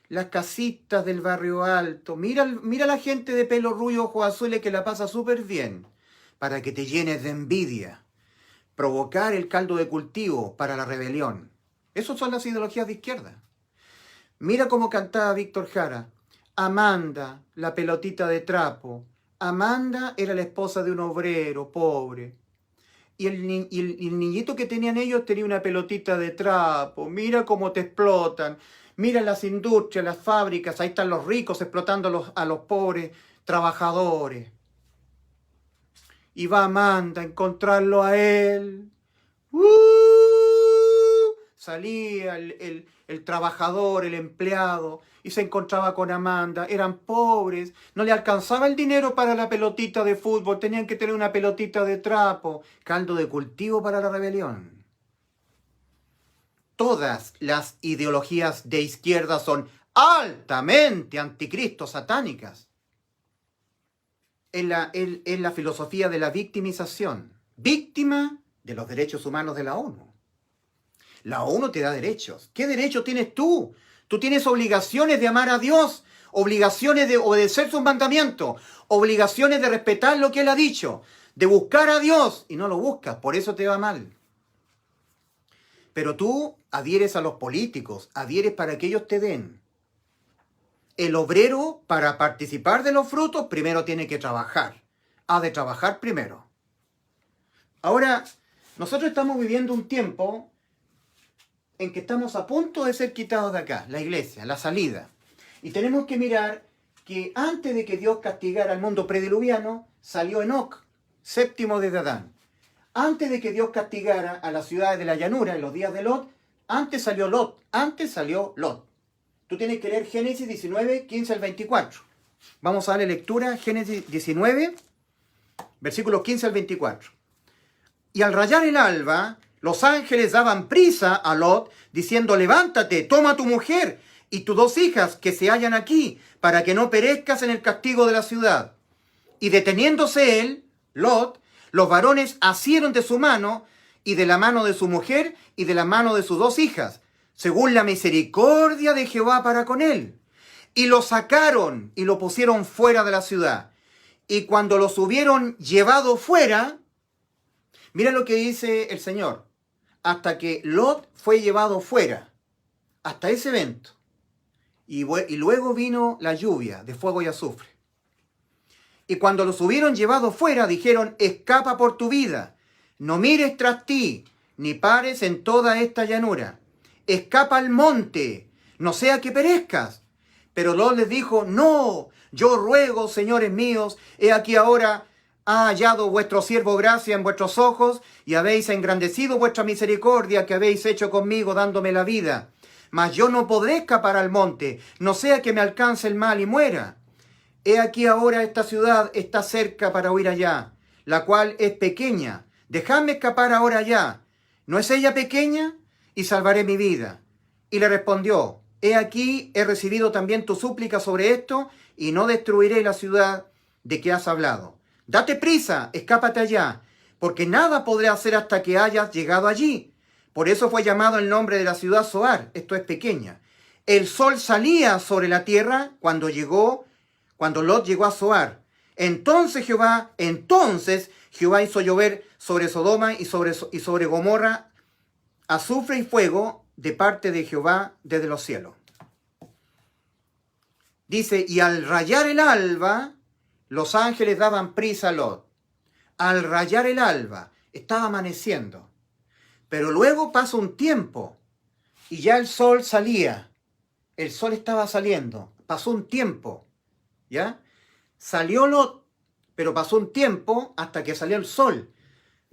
Las casitas del barrio alto, mira la gente de pelo rubio, ojos azules que la pasa súper bien, para que te llenes de envidia. Provocar el caldo de cultivo para la rebelión. Esas son las ideologías de izquierda. Mira cómo cantaba Víctor Jara. Amanda, la pelotita de trapo. Amanda era la esposa de un obrero pobre. Y el niñito que tenían ellos tenía una pelotita de trapo. Mira cómo te explotan. Mira las industrias, las fábricas. Ahí están los ricos explotando a los pobres trabajadores. Y va Amanda a encontrarlo a él. Salía el trabajador, el empleado, y se encontraba con Amanda. Eran pobres, no le alcanzaba el dinero para la pelotita de fútbol, tenían que tener una pelotita de trapo, caldo de cultivo para la rebelión. Todas las ideologías de izquierda son altamente anticristo satánicas. En la filosofía de la victimización, víctima de los derechos humanos de la ONU. La ONU te da derechos. ¿Qué derecho tienes tú? Tú tienes obligaciones de amar a Dios, obligaciones de obedecer sus mandamientos, obligaciones de respetar lo que Él ha dicho, de buscar a Dios, y no lo buscas, por eso te va mal. Pero tú adhieres a los políticos, adhieres para que ellos te den. El obrero, para participar de los frutos, primero tiene que trabajar. Ha de trabajar primero. Ahora, nosotros estamos viviendo un tiempo en que estamos a punto de ser quitados de acá, la iglesia, la salida. Y tenemos que mirar que antes de que Dios castigara al mundo prediluviano, salió Enoc, séptimo desde Adán. Antes de que Dios castigara a las ciudades de la llanura en los días de Lot, antes salió Lot. Tú tienes que leer Génesis 19, 15 al 24. Vamos a darle lectura, Génesis 19, versículos 15 al 24. Y al rayar el alba, los ángeles daban prisa a Lot, diciendo, levántate, toma tu mujer y tus 2 hijas que se hallan aquí, para que no perezcas en el castigo de la ciudad. Y deteniéndose él, Lot, los varones asieron de su mano, y de la mano de su mujer, y de la mano de sus 2 hijas, según la misericordia de Jehová para con él. Y lo sacaron y lo pusieron fuera de la ciudad. Y cuando los hubieron llevado fuera, mira lo que dice el Señor, hasta que Lot fue llevado fuera, hasta ese evento. Y luego vino la lluvia de fuego y azufre. Y cuando los hubieron llevado fuera, dijeron, escapa por tu vida, no mires tras ti, ni pares en toda esta llanura. Escapa al monte, no sea que perezcas. Pero Lot les dijo, no, yo ruego, señores míos, he aquí ahora ha hallado vuestro siervo gracia en vuestros ojos, y habéis engrandecido vuestra misericordia que habéis hecho conmigo, dándome la vida. Mas yo no podré escapar al monte, no sea que me alcance el mal y muera. He aquí ahora esta ciudad está cerca para huir allá, la cual es pequeña. Dejadme escapar ahora allá. ¿No es ella pequeña? Y salvaré mi vida. Y le respondió, he aquí, he recibido también tu súplica sobre esto, y no destruiré la ciudad de que has hablado. Date prisa, escápate allá, porque nada podré hacer hasta que hayas llegado allí. Por eso fue llamado el nombre de la ciudad Zoar, esto es pequeña. El sol salía sobre la tierra cuando Lot llegó a Zoar. Entonces Jehová hizo llover sobre Sodoma y sobre Gomorra azufre y fuego de parte de Jehová desde los cielos. Dice, y al rayar el alba, los ángeles daban prisa a Lot. Al rayar el alba, estaba amaneciendo. Pero luego pasa un tiempo y ya el sol salía. El sol estaba saliendo. Pasó un tiempo. ¿Ya? Salió Lot, pero pasó un tiempo hasta que salió el sol.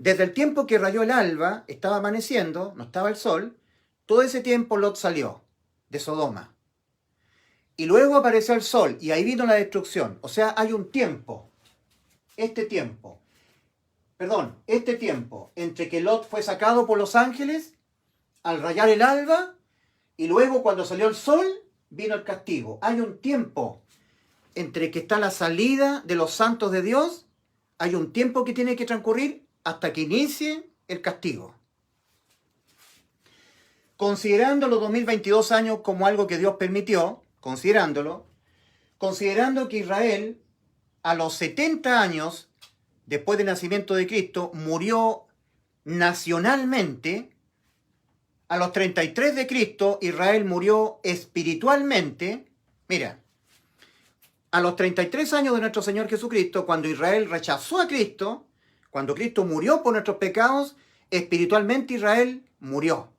Desde el tiempo que rayó el alba, estaba amaneciendo, no estaba el sol, todo ese tiempo Lot salió de Sodoma. Y luego apareció el sol y ahí vino la destrucción. O sea, hay un tiempo, este tiempo entre que Lot fue sacado por los ángeles al rayar el alba y luego cuando salió el sol vino el castigo. Hay un tiempo entre que está la salida de los santos de Dios, hay un tiempo que tiene que transcurrir hasta que inicie el castigo. Considerando los 2022 años como algo que Dios permitió, considerando que Israel a los 70 años después del nacimiento de Cristo murió nacionalmente, a los 33 de Cristo Israel murió espiritualmente. Mira, a los 33 años de nuestro Señor Jesucristo, cuando Israel rechazó a Cristo, cuando Cristo murió por nuestros pecados, espiritualmente Israel murió.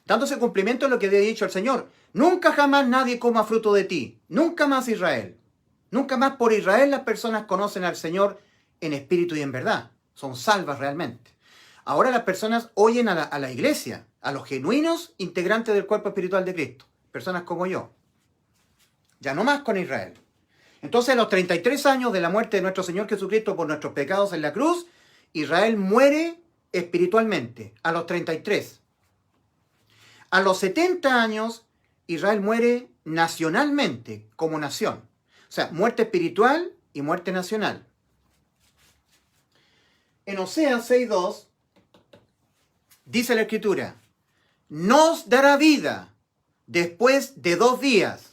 Dándose cumplimiento a lo que había dicho el Señor. Nunca jamás nadie coma fruto de ti. Nunca más Israel. Nunca más por Israel las personas conocen al Señor en espíritu y en verdad. Son salvas realmente. Ahora las personas oyen a la iglesia, a los genuinos integrantes del cuerpo espiritual de Cristo. Personas como yo. Ya no más con Israel. Entonces a los 33 años de la muerte de nuestro Señor Jesucristo por nuestros pecados en la cruz, Israel muere espiritualmente. A los 33. A los 70 años, Israel muere nacionalmente, como nación. O sea, muerte espiritual y muerte nacional. En Oseas 6:2 dice la Escritura, nos dará vida después de 2 días.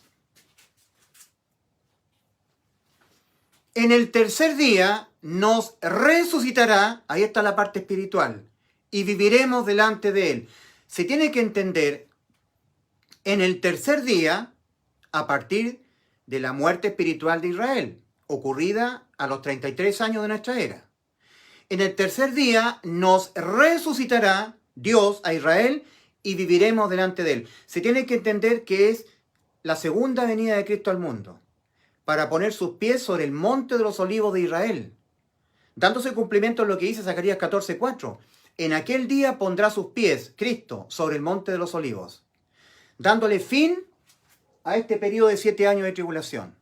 En el tercer día nos resucitará, ahí está la parte espiritual, y viviremos delante de Él. Se tiene que entender, en el tercer día, a partir de la muerte espiritual de Israel, ocurrida a los 33 años de nuestra era. En el tercer día nos resucitará Dios a Israel y viviremos delante de Él. Se tiene que entender que es la segunda venida de Cristo al mundo, para poner sus pies sobre el monte de los olivos de Israel, dándose cumplimiento a lo que dice Zacarías 14:4. En aquel día pondrá sus pies, Cristo, sobre el monte de los olivos, dándole fin a este periodo de 7 años de tribulación,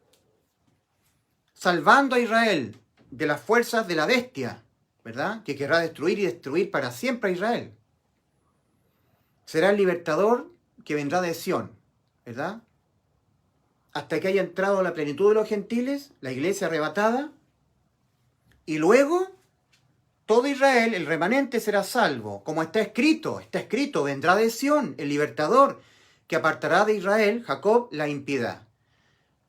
salvando a Israel de las fuerzas de la bestia, ¿verdad? Que querrá destruir y destruir para siempre a Israel. Será el libertador que vendrá de Sión, ¿verdad? Hasta que haya entrado a la plenitud de los gentiles, la iglesia arrebatada, y luego todo Israel, el remanente, será salvo, como está escrito, vendrá de Sión, el libertador, que apartará de Israel, Jacob, la impiedad.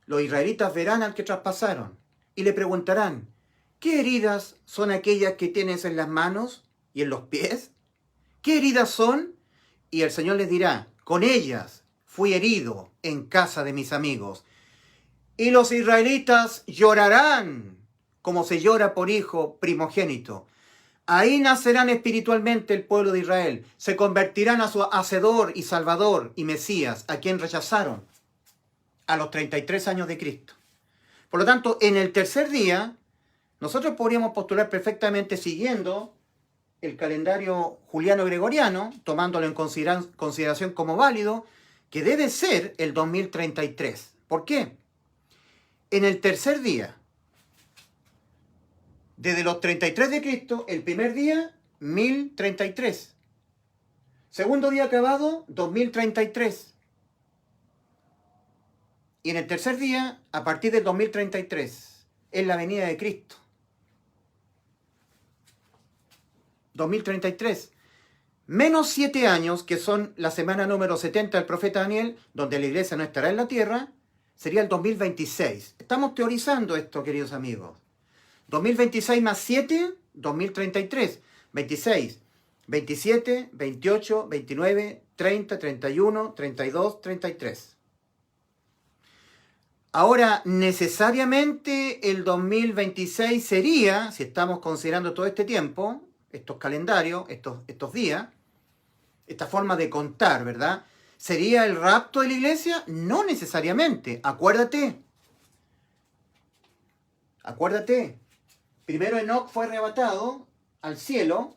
Los israelitas verán al que traspasaron, y le preguntarán, ¿qué heridas son aquellas que tienes en las manos y en los pies? ¿Qué heridas son? Y el Señor les dirá, con ellas fui herido en casa de mis amigos. Y los israelitas llorarán como se llora por hijo primogénito. Ahí nacerán espiritualmente el pueblo de Israel. Se convertirán a su Hacedor y Salvador y Mesías, a quien rechazaron a los 33 años de Cristo. Por lo tanto, en el tercer día, nosotros podríamos postular perfectamente siguiendo el calendario juliano-gregoriano, tomándolo en consideración como válido, que debe ser el 2033. ¿Por qué? En el tercer día, desde los 33 de Cristo, el primer día, 1033. Segundo día acabado, 2033. Y en el tercer día, a partir del 2033, es la venida de Cristo. 2033. Menos 7 años, que son la semana número 70 del profeta Daniel, donde la iglesia no estará en la tierra, sería el 2026. Estamos teorizando esto, queridos amigos. 2026 más 7, 2033. 26, 27, 28, 29, 30, 31, 32, 33. Ahora, necesariamente el 2026 sería, si estamos considerando todo este tiempo, estos calendarios, estos días, esta forma de contar, ¿verdad? ¿Sería el rapto de la iglesia? No necesariamente. Acuérdate. Primero Enoc fue arrebatado al cielo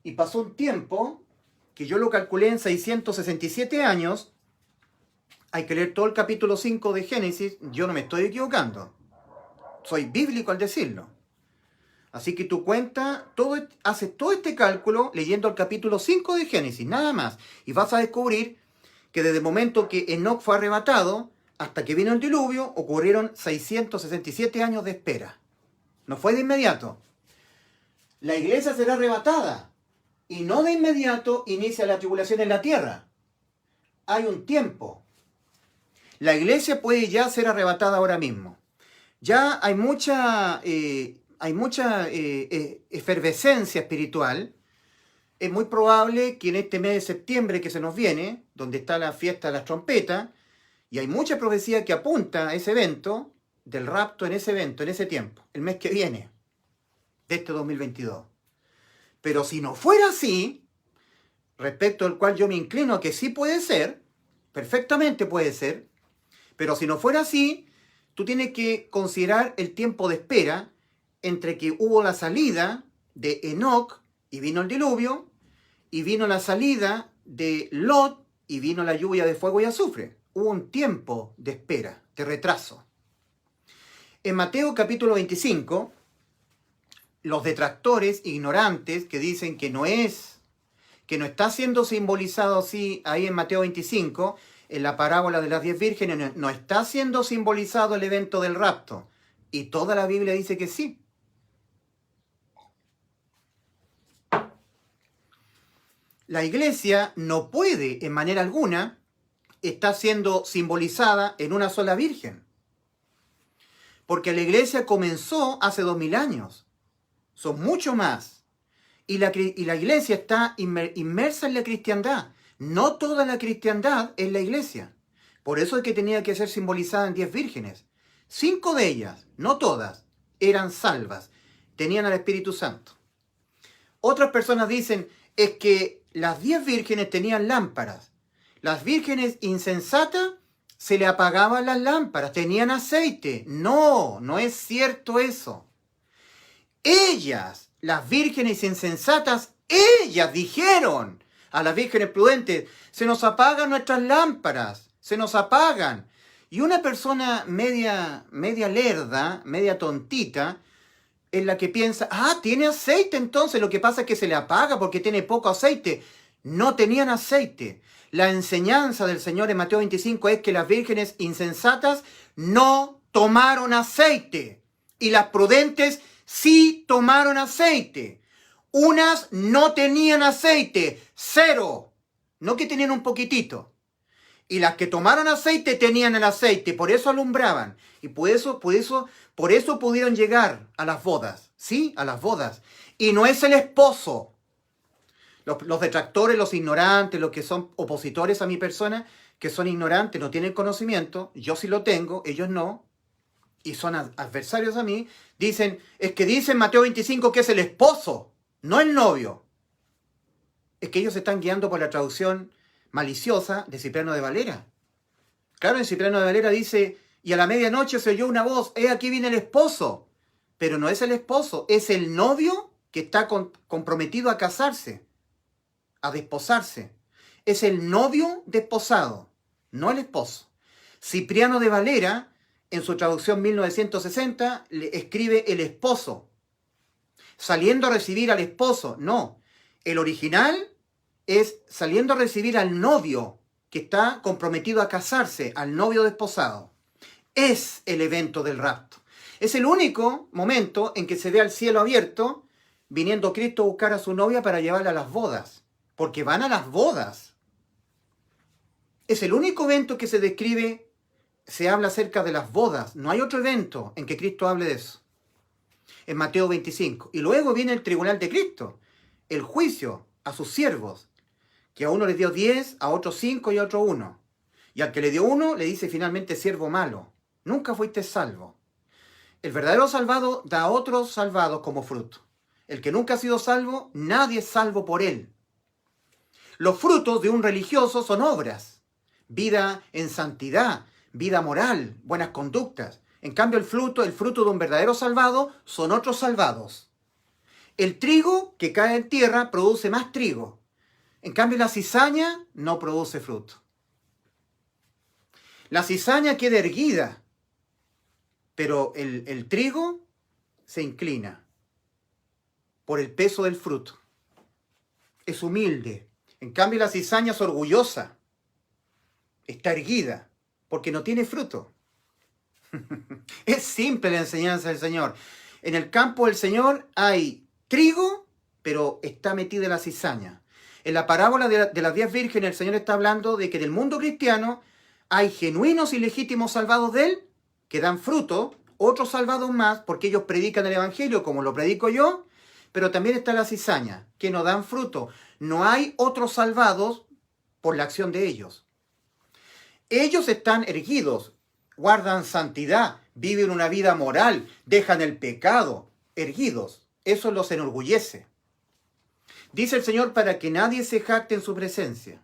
y pasó un tiempo que yo lo calculé en 667 años. Hay que leer todo el capítulo 5 de Génesis. Yo no me estoy equivocando. Soy bíblico al decirlo. Así que tú haces todo este cálculo leyendo el capítulo 5 de Génesis, nada más. Y vas a descubrir que desde el momento que Enoc fue arrebatado hasta que vino el diluvio, ocurrieron 667 años de espera. No fue de inmediato. La iglesia será arrebatada y no de inmediato inicia la tribulación en la tierra. Hay un tiempo. La iglesia puede ya ser arrebatada ahora mismo. Ya hay mucha efervescencia espiritual. Es muy probable que en este mes de septiembre que se nos viene, donde está la fiesta de las trompetas, y hay mucha profecía que apunta a ese evento, del rapto en ese evento, en ese tiempo, el mes que viene, de este 2022. Pero si no fuera así, respecto al cual yo me inclino a que sí puede ser, perfectamente puede ser, pero si no fuera así, tú tienes que considerar el tiempo de espera entre que hubo la salida de Enoc y vino el diluvio, y vino la salida de Lot y vino la lluvia de fuego y azufre. Hubo un tiempo de espera, de retraso. En Mateo capítulo 25, los detractores ignorantes que dicen que no está siendo simbolizado así ahí en Mateo 25, en la parábola de las 10 vírgenes, no está siendo simbolizado el evento del rapto. Y toda la Biblia dice que sí. La iglesia no puede, en manera alguna, estar siendo simbolizada en una sola virgen. Porque la iglesia comenzó hace 2000 años. Son mucho más. Y la iglesia está inmersa en la cristiandad. No toda la cristiandad es la iglesia. Por eso es que tenía que ser simbolizada en 10 vírgenes. 5 de ellas, no todas, eran salvas. Tenían al Espíritu Santo. Otras personas dicen, es que las 10 vírgenes tenían lámparas. Las vírgenes insensatas se le apagaban las lámparas, tenían aceite. No, no es cierto eso. Ellas, las vírgenes insensatas, ellas dijeron a las vírgenes prudentes, se nos apagan nuestras lámparas, se nos apagan. Y una persona media lerda, media tontita, es la que piensa, tiene aceite entonces, lo que pasa es que se le apaga porque tiene poco aceite. No tenían aceite. La enseñanza del Señor en Mateo 25 es que las vírgenes insensatas no tomaron aceite y las prudentes sí tomaron aceite. Unas no tenían aceite, 0, no que tenían un poquitito. Y las que tomaron aceite tenían el aceite, por eso alumbraban. Y por eso pudieron llegar a las bodas, ¿sí? A las bodas. Y no es el esposo. Los detractores, los ignorantes, los que son opositores a mi persona, que son ignorantes, no tienen conocimiento, yo sí lo tengo, ellos no, y son adversarios a mí, dicen, es que dice en Mateo 25 que es el esposo, no el novio. Es que ellos se están guiando por la traducción maliciosa de Cipriano de Valera. Claro, en Cipriano de Valera dice, y a la medianoche se oyó una voz, aquí viene el esposo. Pero no es el esposo, es el novio que está comprometido a casarse, a desposarse. Es el novio desposado, no el esposo. Cipriano de Valera, en su traducción 1960, le escribe el esposo, saliendo a recibir al esposo. No, el original es saliendo a recibir al novio que está comprometido a casarse, al novio desposado. Es el evento del rapto. Es el único momento en que se ve al cielo abierto, viniendo Cristo a buscar a su novia para llevarla a las bodas, porque van a las bodas. Es el único evento que se describe, se habla acerca de las bodas. No hay otro evento en que Cristo hable de eso. En Mateo 25. Y luego viene el tribunal de Cristo, el juicio a sus siervos, que a uno les dio 10, a otro 5 y a otro 1. Y al que le dio 1 le dice finalmente siervo malo. Nunca fuiste salvo. El verdadero salvado da a otros salvados como fruto. El que nunca ha sido salvo, nadie es salvo por él. Los frutos de un religioso son obras, vida en santidad, vida moral, buenas conductas. En cambio, el fruto de un verdadero salvado son otros salvados. El trigo que cae en tierra produce más trigo. En cambio, la cizaña no produce fruto. La cizaña queda erguida, pero el trigo se inclina por el peso del fruto. Es humilde. En cambio, la cizaña es orgullosa. Está erguida porque no tiene fruto. Es simple la enseñanza del Señor. En el campo del Señor hay trigo, pero está metida la cizaña. En la parábola de las 10 vírgenes, el Señor está hablando de que en el mundo cristiano hay genuinos y legítimos salvados de Él, que dan fruto, otros salvados más, porque ellos predican el Evangelio como lo predico yo, pero también está la cizaña, que no dan fruto. No hay otros salvados por la acción de ellos. Ellos están erguidos, guardan santidad, viven una vida moral, dejan el pecado, erguidos. Eso los enorgullece. Dice el Señor para que nadie se jacte en su presencia.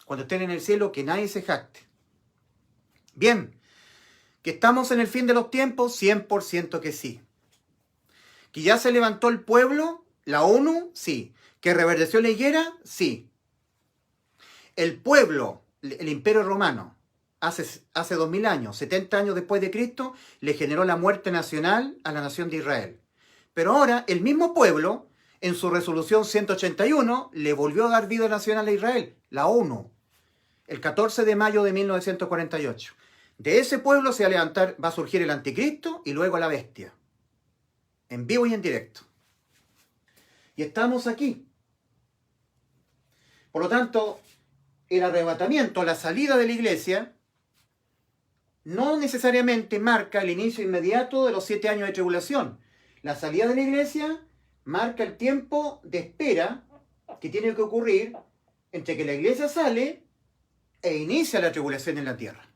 Cuando estén en el cielo, que nadie se jacte. Bien, ¿que estamos en el fin de los tiempos? 100% que sí. ¿Que ya se levantó el pueblo, la ONU? Sí. ¿Que reverdeció la higuera? Sí. El pueblo, el Imperio Romano, hace 2000 años, 70 años después de Cristo, le generó la muerte nacional a la nación de Israel. Pero ahora, el mismo pueblo, en su resolución 181, le volvió a dar vida nacional a Israel, la ONU, el 14 de mayo de 1948. De ese pueblo se va a levantar, va a surgir el anticristo y luego la bestia. En vivo y en directo. Y estamos aquí. Por lo tanto, el arrebatamiento, la salida de la iglesia, no necesariamente marca el inicio inmediato de los 7 años de tribulación. La salida de la iglesia marca el tiempo de espera que tiene que ocurrir entre que la iglesia sale e inicia la tribulación en la tierra.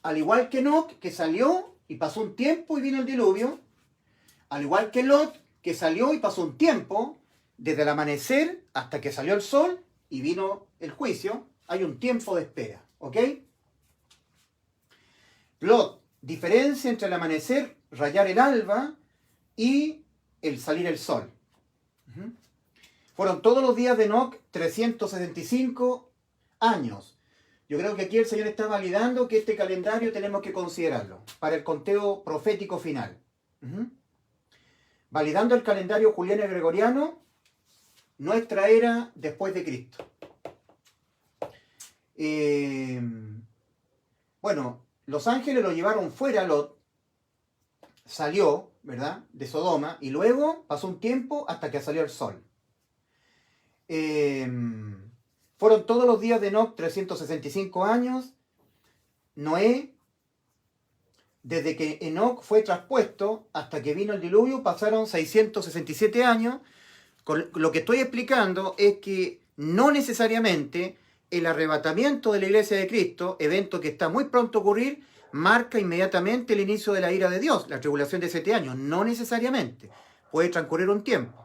Al igual que Enoc, que salió y pasó un tiempo y vino el diluvio, al igual que Lot, que salió y pasó un tiempo, desde el amanecer hasta que salió el sol y vino el juicio, hay un tiempo de espera, ¿ok? Lot, diferencia entre el amanecer, rayar el alba, y el salir el sol. Fueron todos los días de Enoc 365 años. Yo creo que aquí el Señor está validando que este calendario tenemos que considerarlo para el conteo profético final. Validando el calendario juliano y gregoriano, nuestra era después de Cristo. Bueno, los ángeles lo llevaron fuera, Lot salió, ¿verdad?, de Sodoma, y luego pasó un tiempo hasta que salió el sol. Fueron todos los días de Enoc 365 años. Noé, desde que Enoc fue traspuesto hasta que vino el diluvio, pasaron 667 años. Lo que estoy explicando es que no necesariamente el arrebatamiento de la iglesia de Cristo, evento que está muy pronto a ocurrir, marca inmediatamente el inicio de la ira de Dios, la tribulación de 7 años. No necesariamente. Puede transcurrir un tiempo,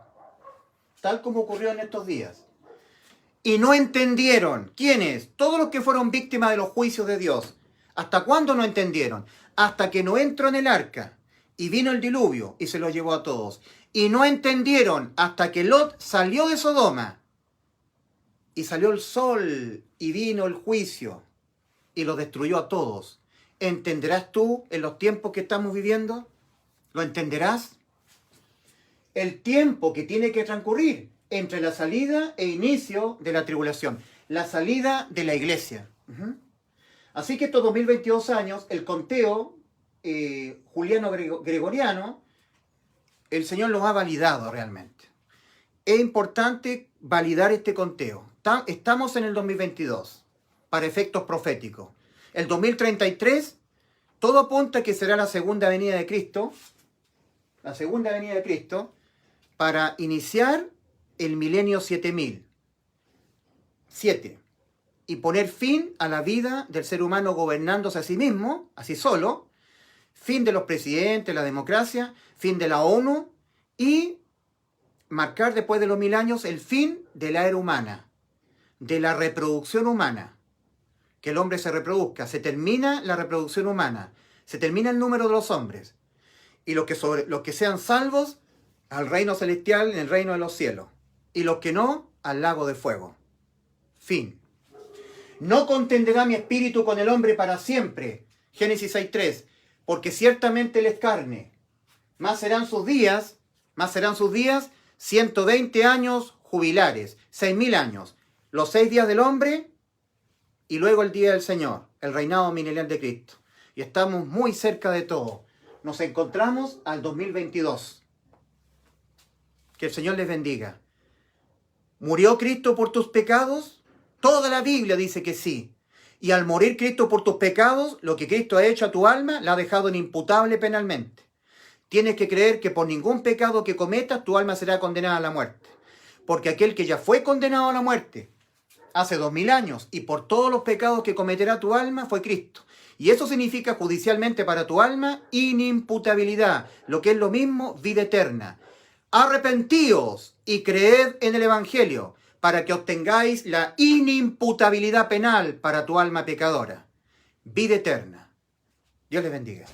tal como ocurrió en estos días. Y no entendieron. ¿Quiénes? Todos los que fueron víctimas de los juicios de Dios. ¿Hasta cuándo no entendieron? Hasta que no entró en el arca y vino el diluvio y se los llevó a todos. Y no entendieron hasta que Lot salió de Sodoma y salió el sol y vino el juicio y los destruyó a todos. ¿Entenderás tú en los tiempos que estamos viviendo? ¿Lo entenderás? El tiempo que tiene que transcurrir entre la salida e inicio de la tribulación. La salida de la iglesia. Así que estos 2022 años, el conteo juliano-gregoriano, el Señor los ha validado realmente. Es importante validar este conteo. Estamos en el 2022, para efectos proféticos. El 2033, todo apunta a que será la segunda venida de Cristo, para iniciar el milenio 7000. 7. Y poner fin a la vida del ser humano gobernándose a sí mismo, así solo, fin de los presidentes, la democracia, fin de la ONU, y marcar después de los 1000 años el fin de la era humana, de la reproducción humana. Que el hombre se reproduzca, se termina la reproducción humana, se termina el número de los hombres, y los que sean salvos al reino celestial, en el reino de los cielos. Y los que no, al lago de fuego. Fin. No contenderá mi espíritu con el hombre para siempre. Génesis 6:3. Porque ciertamente él es carne. Más serán sus días 120 años jubilares, 6.000 años. Los 6 días del hombre y luego el día del Señor, el reinado milenial de Cristo. Y estamos muy cerca de todo. Nos encontramos al 2022. Que el Señor les bendiga. ¿Murió Cristo por tus pecados? Toda la Biblia dice que sí. Y al morir Cristo por tus pecados, lo que Cristo ha hecho a tu alma, la ha dejado inimputable penalmente. Tienes que creer que por ningún pecado que cometas, tu alma será condenada a la muerte. Porque aquel que ya fue condenado a la muerte hace 2000 años y por todos los pecados que cometerá tu alma fue Cristo. Y eso significa judicialmente para tu alma inimputabilidad, lo que es lo mismo, vida eterna. Arrepentíos y creed en el Evangelio para que obtengáis la inimputabilidad penal para tu alma pecadora. Vida eterna. Dios les bendiga.